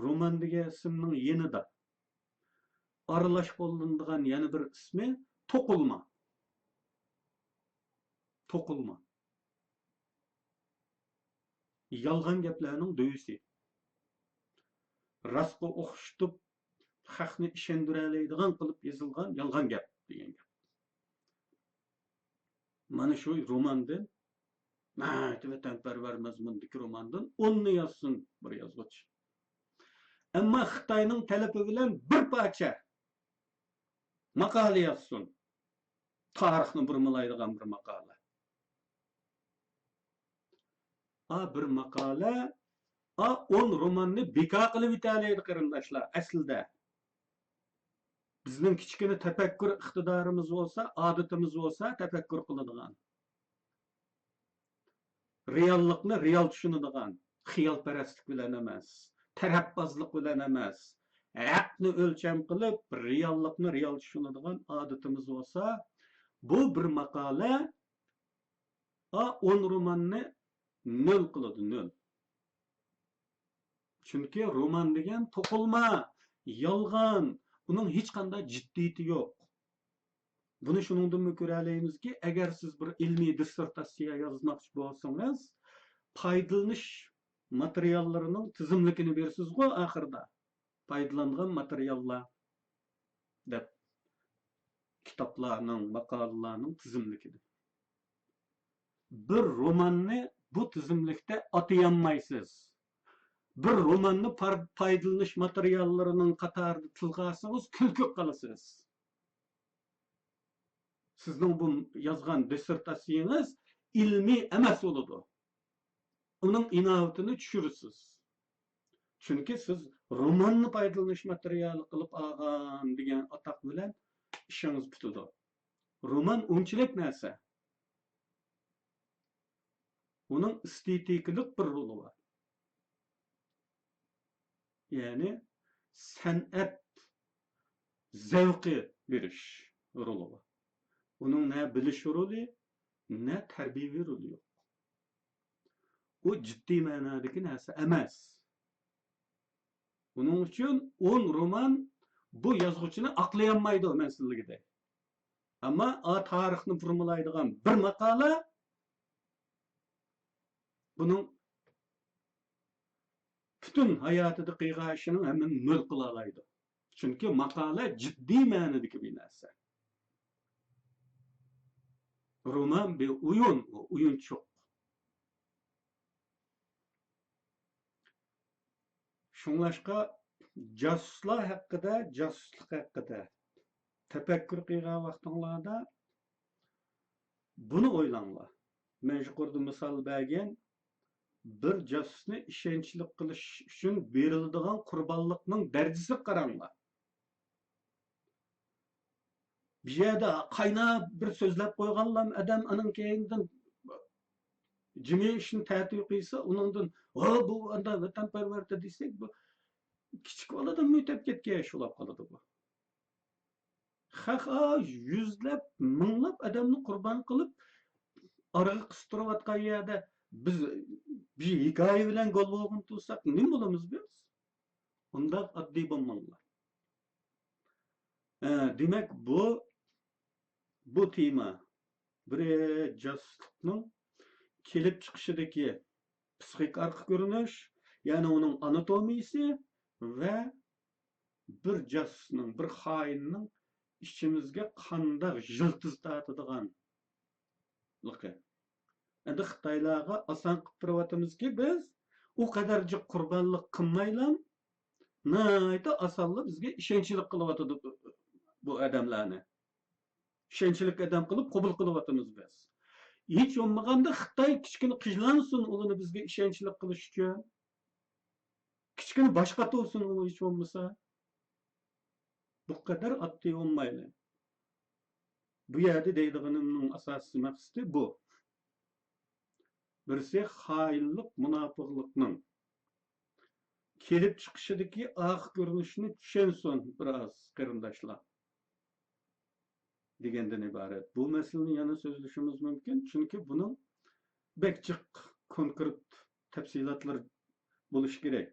roman degan ismning yanida aralash qo'llanadigan yana bir ismi to'qilma. To'qilma. Yolg'on gaplarning duyusi. Rostga o'xshatib, xalqni ishontiradigan qilib yozilgan yolg'on gap degan gap. Mana shu romandan, vatanparvar mazmundagi romandan 10 yozsin bir yozuvchi. Ammo Xitoyning talabi bilan bir parcha maqola yozsin. Tarixni burmalaydigan bir maqola. Bir maqola 10 romanni bekor qilib yetalaydi qarindoshlar. Aslida bizning kichkina tafakkur iqtidorimiz bo'lsa, odatimiz bo'lsa, tafakkur qiladigan. Reallikni real tushunadigan, xiyolparastlik bilan emas, tarafbozlik bilan emas, haqni o'lcham qilib, reallikni real tushunadigan odatimiz bo'lsa, bu bir maqola 10 romanni nol qiladi, nol. Chunki roman degan to'qilma, yolg'on, uning hech qanday jiddiyati yo'q. Buni shuningdan ko'ralayimizki, agar siz bir ilmiy dissertatsiya yozmoqchi bo'lsangiz, foydalanish materiallarining tizimligini bersiz-ku oxirida. Foydalangan materiallar deb kitoblarning, maqolalarning tizimligini. Bir romanni bu tizimlikda atayanmaysiz. Bir romanni foydalanish materiallarining qatorida tilga olsangiz, kulkib qolasiz. Sizning bu yozgan dissertatsiyangiz ilmiy emas bo'ladi. Uning inovatini tushirasiz. Chunki siz romanni foydalanish materiali qilib olgan degan ataq bilan ishingiz bitadi. Roman unchalik narsa. Uning estetikalik bir roli var. Yani san'at zevki veriş rolu var. Onun ne biliş rolu, ne terbiyevi rolu yok. O ciddi manadaki narsa emas. Bunun için 10 roman bu yazgıçını aklayamaydı o mesleğinde. Ama tarixni formulaydigan bir maqola bunun bütün hayatida qilgan ishini hamma nol qila oladi. Chunki maqola jiddiy ma'nodagi bir narsa. Roman bir o'yinchoq. Shunlashqa josuslar haqida, josuslik haqida tafakkur qilgan vaqtinglarda bunu o'ylanglar. Men yuqorida misol bergan bir josusni ishonchli qilish uchun beriladigan qurbonlikning darajasiga qaranglar. Bir yerda qaynab bir so'zlab qo'yganlar adam aning keyindan jimi ishni ta'til qilsa, uningdan bu anda vatanparvarda desak, bu kichik boladan mutab ketgan shulab qoladi bu. yüzlab, minglab odamni qurbon qilib, oraga qistirayotgan yerda biz bir hikoya bilan golbog'in tursak, nima bo'lamiz biz? Undaq oddiy bo'lmanglar. Demak, bu tema bir jasuslikning kelib chiqishidagi psixik arqa ko'rinish, ya'ni uning anatomiyasi va bir jasusning, bir xoinning ishimizga qanday yiltiz tortadiganligi. Endi Xitoylarga oson qilib turayotamizki, biz u qadarcha qurbonlik qilmaylam, nihoyatda osonla bizga ishonchlik qilyotadi bu odamlarni. Ishonchlik odam qilib qabul qilyotamiz biz. Hech bo'lmaganda Xitoy kichkina qizlansin ularni bizga ishonchlik qilish uchun. Kichkina boshqa to'sin u hech bo'lmasa. Bu qadar oddiy olmaydi. Bu yerda deydiganimning asosiy maqsadi bu. Birisi xoinlik, munofiqlikning kelib chiqishidagi oq ko'rinishini tushunsin biroz qarindoshlar degandan iborat. Bu masalani yana so'zlashimiz mumkin, chunki buning bekchiq konkret tafsilotlar bo'lishi kerak.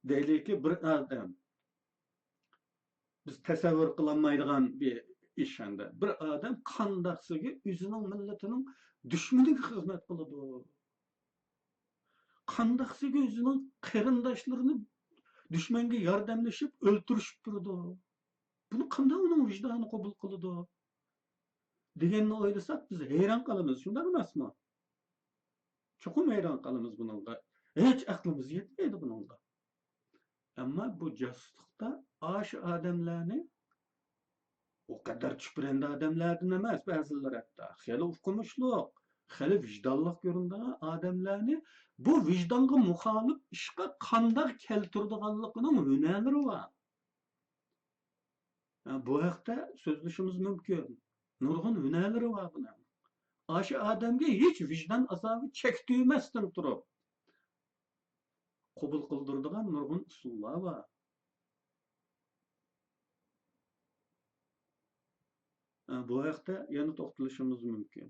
Deylikki, bir odam biz tasavvur qilolmaydigan bir ish endi. Bir odam qandaqsiga o'zining millatining dushmaniga xizmat qiladi. Qandaqsiga o'zining qarindoshlarini dushmanga yordamlashib o'ltirishib turdi. Buni qanday uning vijdoni qabul qiladi? Deganni o'ylasak biz hayron qolamiz, shunday emasmi? Cho'qim hayron qolamiz bunga. Hech aqlimiz yetmaydi bunga. Ammo bu jasuslikda shu odamlarni o kadar çüprende adamlardan emas, ba'zilar hatta xeli uqumishliq, xeli vijdonliq ko'rinadigan odamlarni bu vijdonga muxolif ishga qanday keltiradiganligining hunarlari bor. Bu haqda so'zlashimiz mumkin. Nurg'un hunarlari bor buning. Shu odamga hech vijdon azobi chektirmasdan turib qabul qildiradigan nurg'un usullar bor. Bu haqda yana to'xtalishimiz mumkin.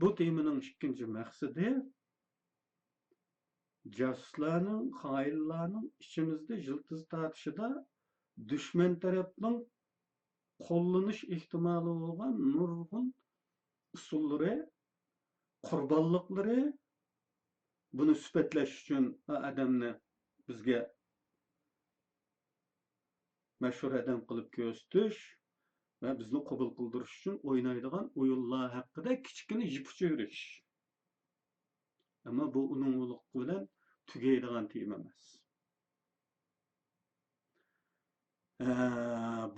Bu temaning ikkinchi maqsadi jasuslarning, xoinlarning ichimizda yiltiz tortishida dushman tarafning qo'llanish ehtimoli bo'lgan nurg'un usullari, qurbonliklari buni sifatlash uchun odamni bizga mashhur odam qilib ko'rsatish ve bizni qabul qildirish uchun o'ynaydigan o'yinlar haqida kichkina yipcha yurish. Ammo bu uning ulug'i bilan tugaydigan tema emas.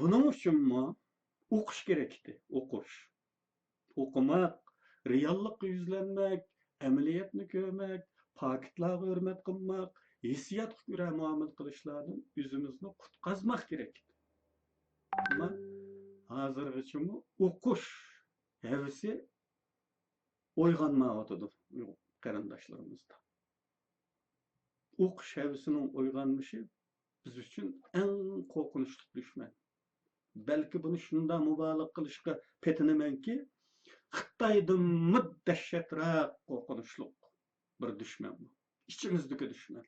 Buning uchunmi o'qish kerakdi, o'qish. O'qimak, reallikqa yuzlanmak, amaliyotni ko'rmak, faktlarga hurmat qilmak, hissiyotga ko'ra muomala qilishlardan o'zimizni qutqazmak kerak. Ammo hozirgacha o'qish havasi uyg'onmayotdi qarindoshlarimizda. O'qish havasining uyg'onmishi biz uchun eng qo'rqinchli dushman. Balki buni shunday mubolag'a qilishga petinamanki, Xitoydan dahshatroq qo'rqinchli bir dushman bu. İçimizdeki dushman.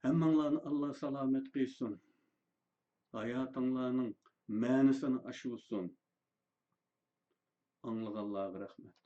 Hammanglarni Allah salomat qilsin. Hayotinglarning ma'nisini oshirsin. Anglag'anlarga rahmat.